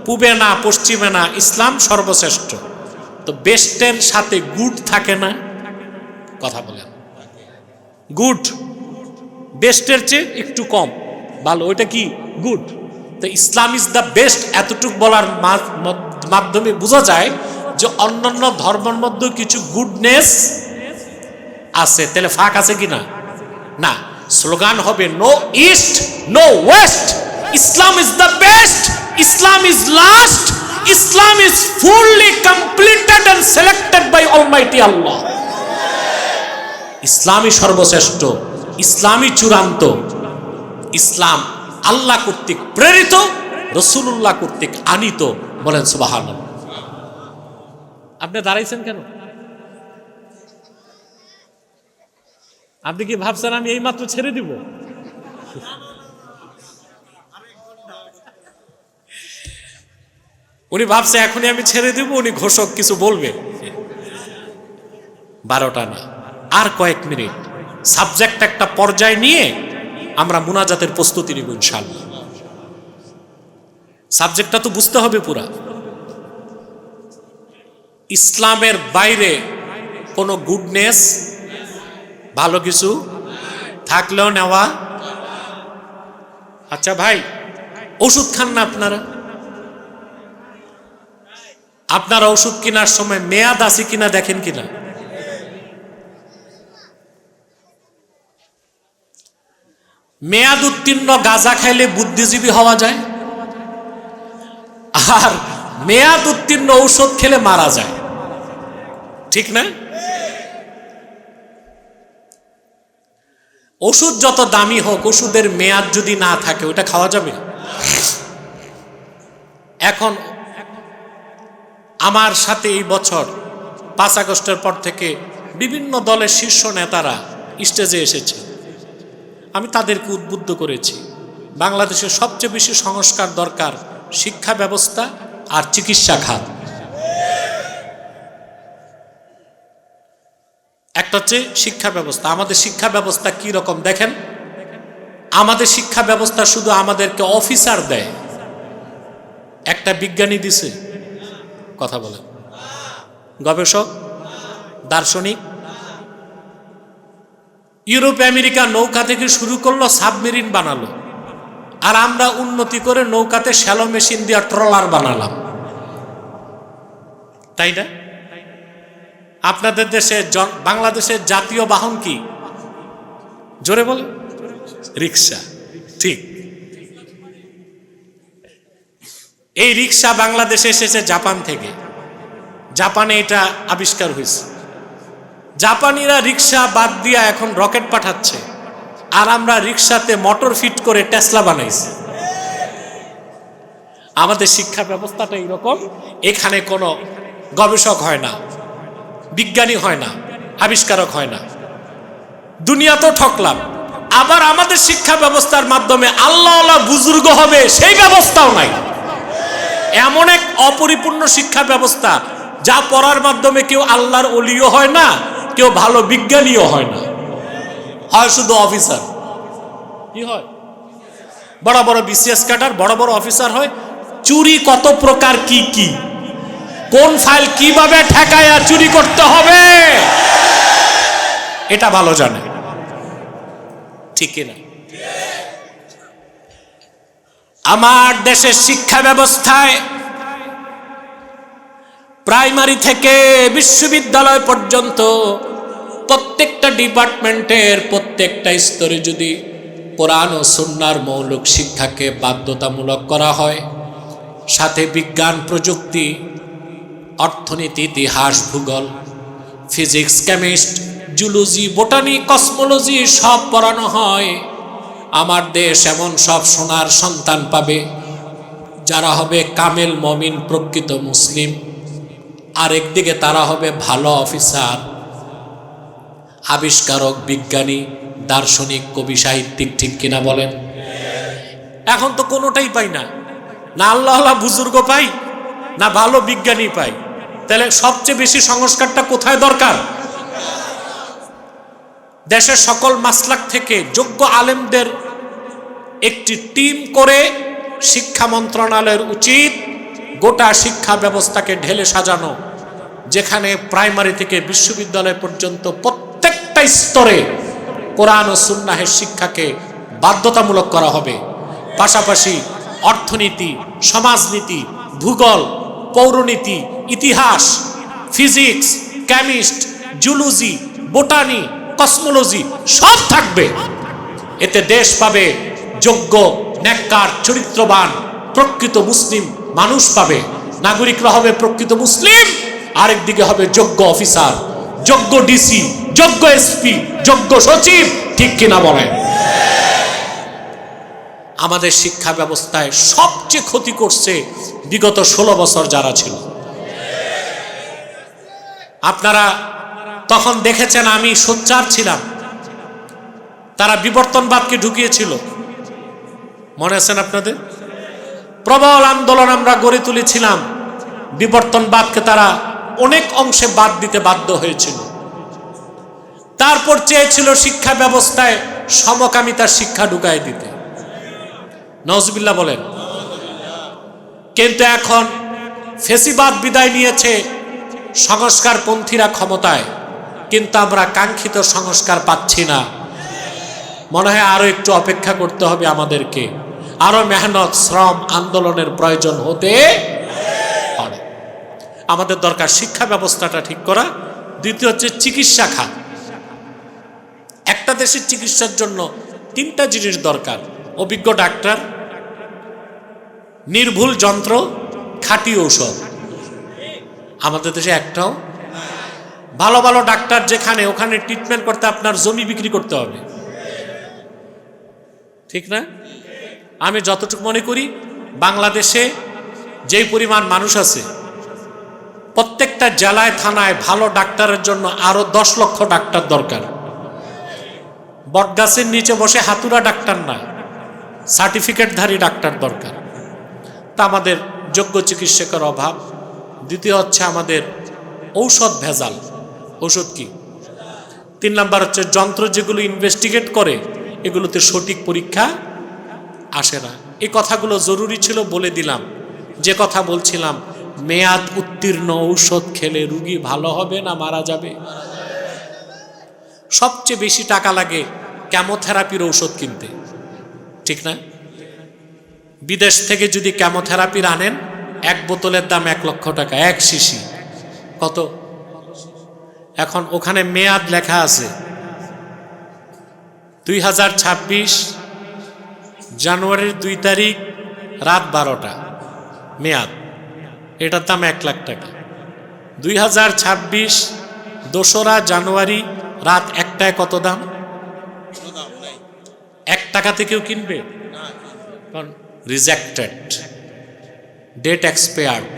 পূবে না পশ্চিমে না, ইসলাম সর্বশ্রেষ্ঠ। তো বেস্টের সাথে গুড থাকে না? কথা বলেন, গুড বেস্টের চেয়ে একটু কম ভালো, ওইটা কি? গুড। তো ইসলাম ইজ দ্য বেস্ট, এতটুকু বলার মাধ্যমে বোঝা যায় যে অন্যান্য ধর্মের মধ্যে কিছু গুডনেস আছে। তাহলে ফাঁক আছে কি না? না, স্লোগান হবে no east, no west, Islam is the best, Islam is last, Islam is fully completed and selected by almighty Allah. ইসলামই সর্বশ্রেষ্ঠ, ইসলামই চূড়ান্ত, ইসলাম আল্লাহ কর্তৃক প্রেরিত, রাসূলুল্লাহ কর্তৃক আনিত। বলেন সুবহানাল্লাহ। আপনি দাঁড়াইছেন কেন? আপনি কি ভাবছেন আমি এইমাত্র ছেড়ে দিব? উনি ভাবছে এখনই আমি ছেড়ে দিব, উনি ঘোষক কিছু বলবে। 12টা না, আর কয়েক মিনিট, সাবজেক্ট একটা পর্যায়ে নিয়ে আমরা মুনাজাতের প্রস্তুতি নিব ইনশাআল্লাহ। সাবজেক্টটা তো বুঝতে হবে পুরা। ইসলামের বাইরে কোনো গুডনেস, ভালো কিছু থাকলেও নেওয়া। আচ্ছা ভাই, ওষুধ খান না আপনারা? আপনারা ওষুধ কেনার সময় মেয়াদ আছে কিনা দেখেন কিনা? মেয়াদ উত্তীর্ণ গাঁজা খাইলে বুদ্ধিজীবী হওয়া যায়, আর মেয়াদ উত্তীর্ণ ঔষধ খেলে মারা যায়, ঠিক না? ওষুধ যত দামি হোক, ওষুধের মেয়াদ যদি না থাকে ওটা খাওয়া যাবে? এখন আমার সাথে এই বছর 5 আগস্টের পর থেকে বিভিন্ন দলের শীর্ষ নেতারা স্টেজে এসেছে। আমি তাদেরকে উদ্বুদ্ধ করেছি, বাংলাদেশের সবচেয়ে বেশি সংস্কার দরকার শিক্ষা ব্যবস্থা আর চিকিৎসা খাত। একটা হচ্ছে শিক্ষা ব্যবস্থা। আমাদের শিক্ষা ব্যবস্থা কি রকম দেখেন, আমাদের শিক্ষা ব্যবস্থা শুধু আমাদেরকে অফিসার দেয়। একটা বিজ্ঞানী দিছে, কথা বলে, গবেষক, দার্শনিক। ইউরোপ আমেরিকা নৌকা থেকে শুরু করলো, সাবমেরিন বানালো, আর আমরা উন্নতি করে নৌকাতে শ্যালো মেশিন দিয়ে ট্রলার বানালাম, তাই না? আপনাদের দেশে বাংলাদেশের জাতীয় বাহন কি? জোরে বল। রিক্সা। ঠিক, এই রিক্সা বাংলাদেশে এসেছে জাপান থেকে। জাপানে এটা আবিষ্কার হয়েছে। জাপানিরা রিক্সা বাদ দিয়া এখন রকেট পাঠাচ্ছে, আর আমরা রিক্সাতে মোটর ফিট করে টেসলা বানাইছি। আমাদের শিক্ষা ব্যবস্থাটা এইরকম, এখানে কোনো গবেষক হয় না, বিজ্ঞানী হয় না, আবিষ্কারক হয় না। দুনিয়া তো ঠকলাম, আবার আমাদের শিক্ষা ব্যবস্থার মাধ্যমে আল্লাহ বুজুর্গ হবে সেই ব্যবস্থাও নাই। এমন এক অপরিপূর্ণ শিক্ষা ব্যবস্থা, যা পড়ার মাধ্যমে কেউ আল্লাহর ওলিও হয় না, কেউ ভালো বিজ্ঞানীও হয় না, হয় শুধু অফিসার। কি হয়? বড় বড় বিসিএস ক্যাডার বড় বড় অফিসার হয়। চুরি কত প্রকার, কি কি, কোন ফাইল কিভাবে ঠেকায়া চুরি করতে হবে এটা ভালো জানে, ঠিক না? আমার দেশের শিক্ষা ব্যবস্থায় প্রাইমারি থেকে বিশ্ববিদ্যালয় পর্যন্ত প্রত্যেকটা ডিপার্টমেন্টের প্রত্যেকটা স্তরে যদি কোরআন ও সুন্নাহর মৌলিক শিক্ষাকে বাধ্যতামূলক করা হয়, সাথে বিজ্ঞান, প্রযুক্তি, অর্থনীতি, ইতিহাস, ভূগোল, physics, chemist, zoology, botany, cosmology সব পড়ানো হয়, আমার দেশ এমন সব সোনার সন্তান পাবে যারা হবে কামেল মমিন, প্রকৃত মুসলিম। আরেকদিকে তারা হবে ভালো অফিসার, আবিষ্কারক, বিজ্ঞানী, দার্শনিক, কবি, সাহিত্যিক, ঠিক কিনা বলেন? এখন তো কোনোটাই পাই না, না আল্লাহ বুজুর্গ পাই, না ভালো বিজ্ঞানী পাই। তাহলে সবচেয়ে বেশি সংস্কারটা কোথায় দরকার? দেশের সকল মাসলাক থেকে যোগ্য আলেমদের একটি টিম করে শিক্ষা মন্ত্রণালয়ের উচিত গোটা শিক্ষা ব্যবস্থাকে ঢেলে সাজানো, যেখানে প্রাইমারি থেকে বিশ্ববিদ্যালয় পর্যন্ত প্রত্যেকটা স্তরে কোরআন ও সুন্নাহের শিক্ষাকে বাধ্যতামূলক করা হবে। পাশাপাশি অর্থনীতি, সমাজনীতি, ভূগোল, পৌরনীতি, ইতিহাস, physics, chemist, zoology, botany, cosmology সব থাকবে। এতে দেশ পাবে যোগ্য, নেককার, চরিত্রবান, প্রকৃত মুসলিম মানুষ পাবে, নাগরিকরা হবে প্রকৃত মুসলিম, আরেকদিকে হবে যোগ্য অফিসার, যোগ্য ডিসি, যোগ্য এসপি, যোগ্য সচিব, ঠিক কিনা বলেন? আমাদের শিক্ষা ব্যবস্থায় সবচেয়ে ক্ষতি করছে বিগত 16 বছর যারা ছিল। আপনারা তখন দেখেছেন আমি সোচ্চার ছিলাম, তারা বিবর্তনবাদকে ঢুকিয়েছিল, মনে আছেন আপনাদের? প্রবল আন্দোলন আমরা গড়ে তুলেছিলাম, বিবর্তনবাদকে তারা অনেক অংশে বাদ দিতে বাধ্য হয়েছিল। তারপর চেয়েছিল শিক্ষা ব্যবস্থায় সমকামিতার শিক্ষা ঢুকায় দিতে, নওজুবিল্লাহ বলেন। কিন্তু এখন ফেসিবাদ বিদায় নিয়েছে, সংস্কারপন্থীরা ক্ষমতায়, কিন্তু আমরা কাঙ্ক্ষিত সংস্কার পাচ্ছি না। মনে হয় আরো একটু অপেক্ষা করতে হবে আমাদেরকে, আরো মেহনত, শ্রম, আন্দোলনের প্রয়োজন হতে পারে। আমাদের দরকার শিক্ষা ব্যবস্থাটা ঠিক করা। দ্বিতীয় হচ্ছে চিকিৎসা খাত। একটা দেশের চিকিৎসার জন্য 3টা জিনিস দরকার: অভিজ্ঞ ডাক্তার, নির্ভুল যন্ত্র, খাঁটি ঔষধ। আমাদের দেশে একটাও। ভালো ভালো ডাক্তার যেখানে, ওখানে ট্রিটমেন্ট করতে আপনার জমি বিক্রি করতে হবে, ঠিক না? আমি যতটুকু মনে করি বাংলাদেশে যেই পরিমাণ মানুষ আছে, প্রত্যেকটা জেলায় থানায় ভালো ডাক্তারের জন্য আরো 10 লক্ষ ডাক্তার দরকার। বটগাছের নিচে বসে হাতুড়া ডাক্তার না, সার্টিফিকেটধারী ডাক্তার দরকার। তা আমাদের যোগ্য চিকিৎসকের অভাব। দ্বিতীয় হচ্ছে আমাদের ঔষধ ভেজাল। ঔষধ কি? 3 নাম্বার হচ্ছে যন্ত্র যেগুলো ইনভেস্টিগেট করে এগুলোতে সঠিক পরীক্ষা আসে না। এই কথাগুলো জরুরি ছিল, বলে দিলাম। যে কথা বলছিলাম, মেয়াদ উত্তীর্ণ ঔষধ খেলে রোগী ভালো হবে না মারা যাবে? সবচেয়ে বেশি টাকা লাগে কেমোথেরাপির ঔষধ কিনতে, ঠিক না? বিদেশ থেকে যদি কেমোথেরাপির আনেন, 1 বোতলের দাম 1 লক্ষ টাকা, 1 শিশি। কত? এখন ওখানে মেয়াদ লেখা আছে 2026 জানুয়ারির 2 তারিখ রাত 12টা মেয়াদ, এটার দাম 1 লাখ টাকা। 2026 2রা জানুয়ারি রাত 1টায় কত দাম? 1 টাকাতে কেউ কিনবে? কারণ রিজেক্টেড, ডেট এক্সপায়ার্ড।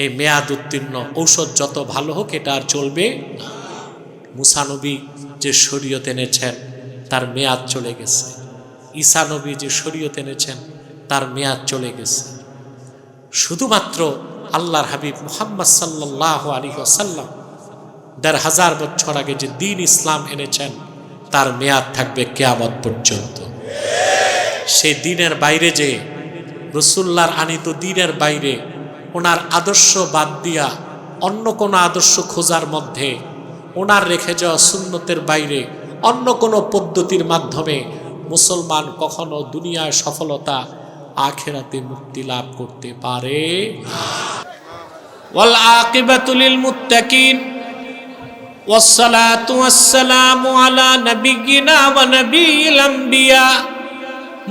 এই মেয়াদ উত্তীর্ণ ঔষধ যত ভালো হোক এটা আর চলবে না। মুসা নবী যে শরীয়ত এনেছেন তার মেয়াদ চলে গেছে। ঈসা নবী যে শরীয়ত এনেছেন তার মেয়াদ চলে গেছে। শুধুমাত্র আল্লাহর হাবিব মুহাম্মদ সাল্লাল্লাহু আলাইহি ওয়াসাল্লাম 1500 বছর আগে যে দ্বীন ইসলাম এনেছেন তার মেয়াদ থাকবে কিয়ামত পর্যন্ত। সেই দ্বীনের বাইরে যে রাসূলুল্লাহর আনিত দ্বীনের বাইরে ওনার আদর্শ বাদ দিয়া অন্য কোনো আদর্শ খোঁজার মধ্যে, ওনার রেখে যাওয়া সুন্নতের বাইরে অন্য কোনো পদ্ধতির মাধ্যমে মুসলমান কখনো দুনিয়ায় সফলতা, আখিরাতে মুক্তি লাভ করতে পারে না। ওয়াল আকিবাতু লিল মুত্তাকিন ওয়াসসালাতু ওয়াসসালামু আলা নাবিয়িনা ওয়া নাবিয়িল আমবিয়া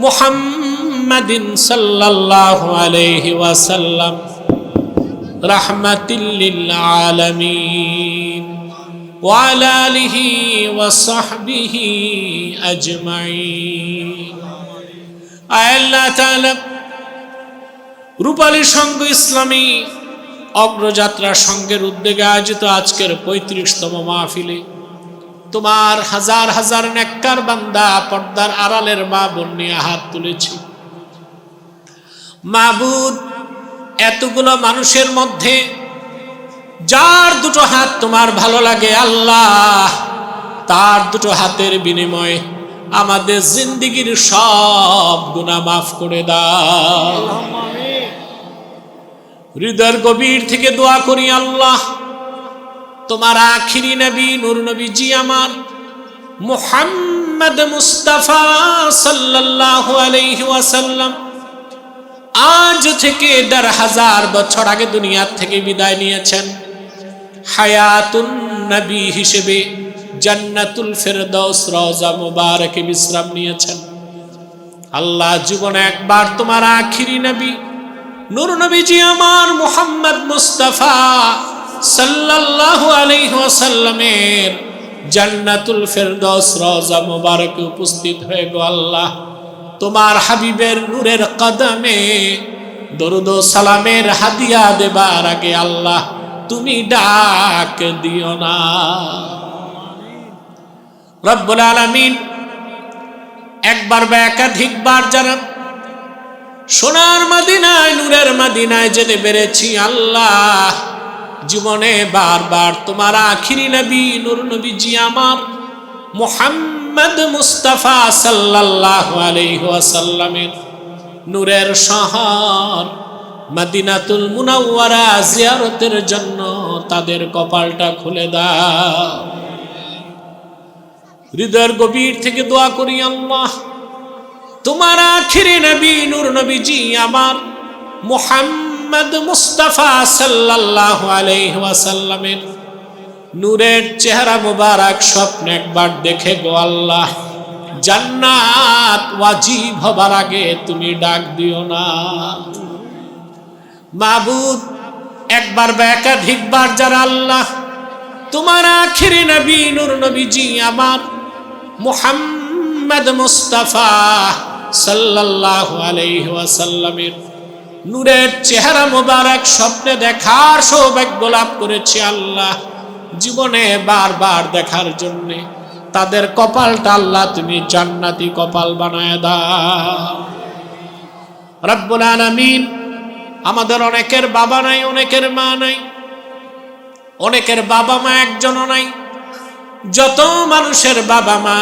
মুহাম্মাদিন সাল্লাল্লাহু আলাইহি ওয়াসাল্লাম রাহমাতিল লিল আলামিন ওয়া আলা আলিহি ওয়া সাহবিহি আজমাইন। আল্লাহ তাআলা রূপালী সংঘ ইসলামী অগ্রযাত্রা সংঘের উদ্যোগে আয়োজিত আজকের 35তম মাহফিলে তোমার হাজার হাজার নেককার বান্দা, পর্দার আড়ালের মা বোন নিয়ে হাত তুলেছি। মাবুদ, এতগুলো মানুষের মধ্যে যার দুটো হাত তোমার ভালো লাগে আল্লাহ, তার দুটো হাতের বিনিময়ে আমাদের জিন্দেগীর সব গুনাহ মাফ করে দাও। হৃদয়ের গভীর থেকে দোয়া করি আল্লাহ, তোমার আখিরি নবী নূর নবীজি আমার মুহাম্মদ মুস্তাফা সাল্লাল্লাহু আলাইহি ওয়াসাল্লাম আজ থেকে 1500 বছর আগে দুনিয়া থেকে বিদায় নিয়েছেন। হায়াতুন নবী হিসেবে জান্নাতুল ফেরদাউস রওজা মুবারকে বিশ্রাম নিয়েছেন। আল্লাহ, জীবনে একবার তোমার আখিরি নবী নূর নবীজি আমার মুহাম্মদ মুস্তাফা সাল্লাল্লাহু আলাইহি ওয়াসাল্লামের জান্নাতুল ফেরদাউস রওজা মুবারকে উপস্থিত হয়ে গো আল্লাহ, তোমার হাবিবের নূরের কদমে দরুদ ও সালামের হাদিয়া দেবার আগে আল্লাহ তুমি ডাক দিও না। রব্বুল আলামিন, একবার বা একাধিকবার যারা সোনার মদিনায় নূরের মদিনায় যেতে পেরেছি আল্লাহ, জীবনে বারবার তোমার আখিরি নবী নূর নবীজি আমার মুহাম্মদ মুস্তাফা সাল্লাল্লাহু আলাইহি ওয়াসাল্লামের নূরের শহর মদিনাতুল মুনাওয়ারা জিয়ারতের জন্য তাদের কপালটা খুলে দাও। হৃদয়ের গভীর থেকে দোয়া করি আল্লাহ, তোমার আখিরি নবী নূর নবীজি আমার মুহাম্মদ মুস্তাফা সাল্লাল্লাহু আলাইহি ওয়াসাল্লামের নূরের চেহারা মুবারক স্বপ্ন একবার দেখে গো আল্লাহ, জান্নাত ওয়াজিব হবার আগে তুমি ডাক দিও না। মাবুদ, একবার বা একাধিকবার যারা আল্লাহ তোমার আখিরি নবী নূর নবীজি আমার মুহাম্মদ মুহাম্মদ মুস্তাফা সাল্লাল্লাহু আলাইহি ওয়াসাল্লামের নূরের চেহারা মোবারক স্বপ্নে দেখার সৌভাগ্য লাভ করেছি আল্লাহ। জীবনে বারবার দেখার জন্য তাদের কপালটা আল্লাহ তুমি জান্নাতি কপাল বানায় দাও রব্বুল আলামিন। আমাদের অনেকের বাবা নাই, অনেকের মা নাই, অনেকের বাবা মা একজনও নাই। যত মানুষের বাবা মা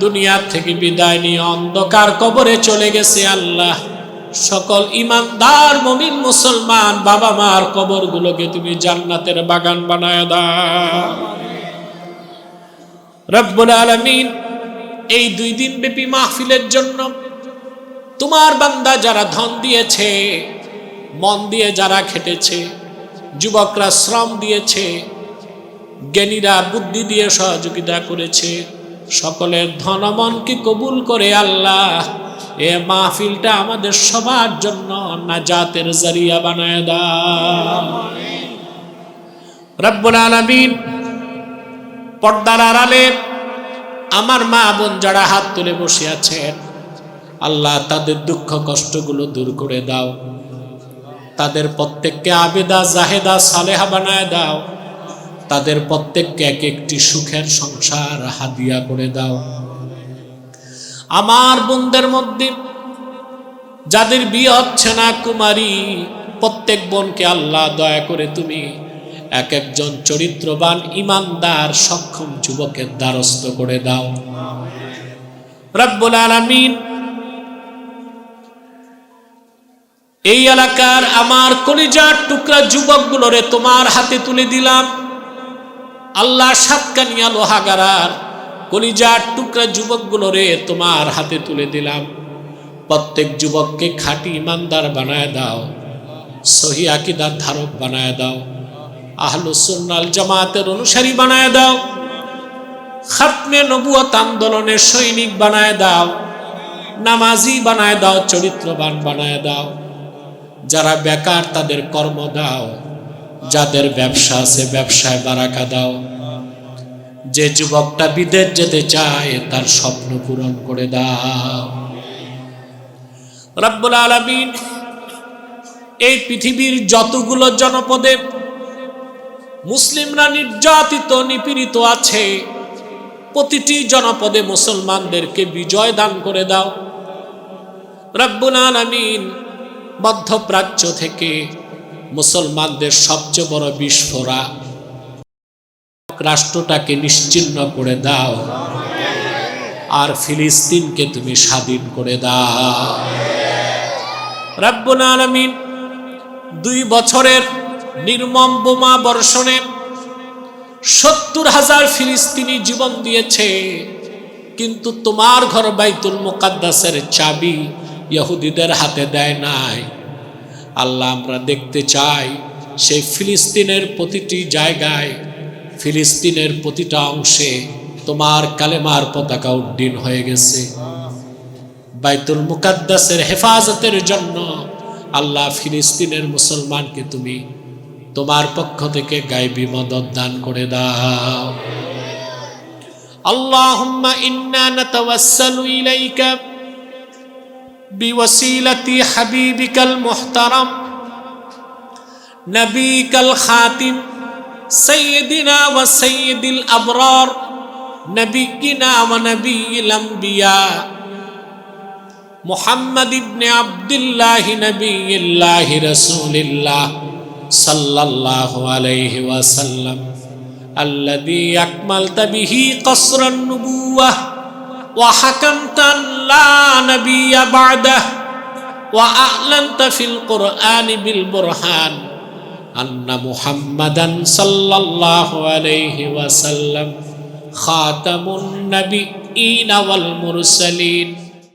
দুনিয়া থেকে বিদায় নিয়ে অন্ধকার কবরে চলে গেছে আল্লাহ, সকল ইমানদার মুমিন মুসলমান বাবা মার কবরগুলোকে তুমি জান্নাতের বাগান বানায় দাও রব্বুল আলামিন। এই 2 দিন ব্যাপী মাহফিলের জন্য তোমার বান্দা যারা ধন দিয়েছে, মন দিয়ে যারা খেটেছে, যুবকরা শ্রম দিয়েছে, জ্ঞানীরা বুদ্ধি দিয়ে সহযোগিতা করেছে, সকলের ধন মনকে কবুল করে আল্লাহ এ মাহফিলটা আমাদের সবার জন্য নাজাতের জরিয়া বানায় দাও রব্বুল আলামিন। পর্দার আড়ালে আমার মা বোন যারা হাত তুলে বসে আছেন আল্লাহ তাদের দুঃখ কষ্টগুলো দূর করে দাও, তাদের প্রত্যেককে আবেদা জাহেদা সালেহা বানায় দাও, তাদের প্রত্যেককে এক একটি সুখের সংসার হাদিয়া করে দাও। আমার বোনদের মধ্যে যাদের বিয়ে হচ্ছে না কুমারী, প্রত্যেক বোনকে আল্লাহ দয়া করে তুমি এক একজন চরিত্রবান ইমানদার সক্ষম যুবকের দ্বারস্থ করে দাও রব্বুল আলামিন। এই এলাকার আমার কলিজার টুকরা যুবকগুলোরে তোমার হাতে তুলে দিলাম আল্লাহ। সাতকানিয়া লোহাগাড়ার কলিজার টুকরা যুবকগুলোরে তোমার হাতে তুলে দিলাম। প্রত্যেক যুবককে খাঁটি ইমানদার বানায় দাও, সহি আকীদার ধারক বানায় দাও, আহলুস সুন্নাহ ওয়াল জামাতের অনুসারী বানায় দাও, খাতমে নবুয়ত আন্দোলনের সৈনিক বানায় দাও, নামাজি বানায় দাও, চরিত্রবান বানায় দাও। যারা বেকার তাদের কর্ম দাও, যাদের ব্যবসা আছে ব্যবসায় বারাকা দাও। যে যুবকটা বিদেশ যেতে চায় তার স্বপ্ন পূরণ করে দাও রব্বুল আলামিন। এই পৃথিবীর যতগুলো জনপদে মুসলিমরা নির্যাতিত নিপীড়িত আছে প্রতিটি জনপদে মুসলমানদেরকে বিজয় দান করে দাও রব্বুল আলামিন। মধ্যপ্রাচ্য থেকে মুসলমানদের সবচেয়ে বড় বিস্ফোরা রাষ্ট্রটাকে নিশ্চিহ্ন করে দাও, আর ফিলিস্তিনকে তুমি স্বাধীন করে দাও রব্বুল আলামিন। 2 বছরের নির্মম বোমা বর্ষণে 70,000 ফিলিস্তিনি জীবন দিয়েছে, কিন্তু তোমার ঘর বাইতুল মুকাদ্দাসের চাবি ইহুদিদের হাতে দেয় নাই আল্লাহ। আমরা দেখতে চাই সেই ফিলিস্তিনের প্রতিটি জায়গায়, ফিলিস্তিনের প্রতিটা অংশে তোমার কালেমার পতাকা উড্ডীন হয়ে গেছে। বাইতুল মুকাদ্দাসের হেফাজতের জন্য আল্লাহ ফিলিস্তিনের মুসলমানকে তুমি তোমার পক্ষ থেকে গায়বী মদদ দান করে দাও। আল্লাহুম্মা ইন্না নাতাওয়াসসালু ইলাইকা বিওয়াসিলাতি হাবিবিকাল মুহতারাম নবিকাল খাতিম সাইয়্যিদিনা ওয়া সাইয়্যিদিল আবরার নবিয়িনা ওয়া নবিয়িল আমবিয়া মুহাম্মদ ইবনে আব্দুল্লাহ নবিয়্যিল্লাহি রাসূলিল্লাহ সাল্লাল্লাহু আলাইহি ওয়াসাল্লাম আল্লাযী আকমালতা বিহি কসরান নুবুওয়াহ ওয়া হাকামতা লা নাবিয়্যা বা'দাহু ওয়া আ'লানতা ফিল কুরআনি বিল বুরহান আন্না মুহাম্মাদান সাল্লাল্লাহু আলাইহি ওয়াসাল্লাম খাতামুন নাবিয়্যিনা ওয়াল মুরসালিন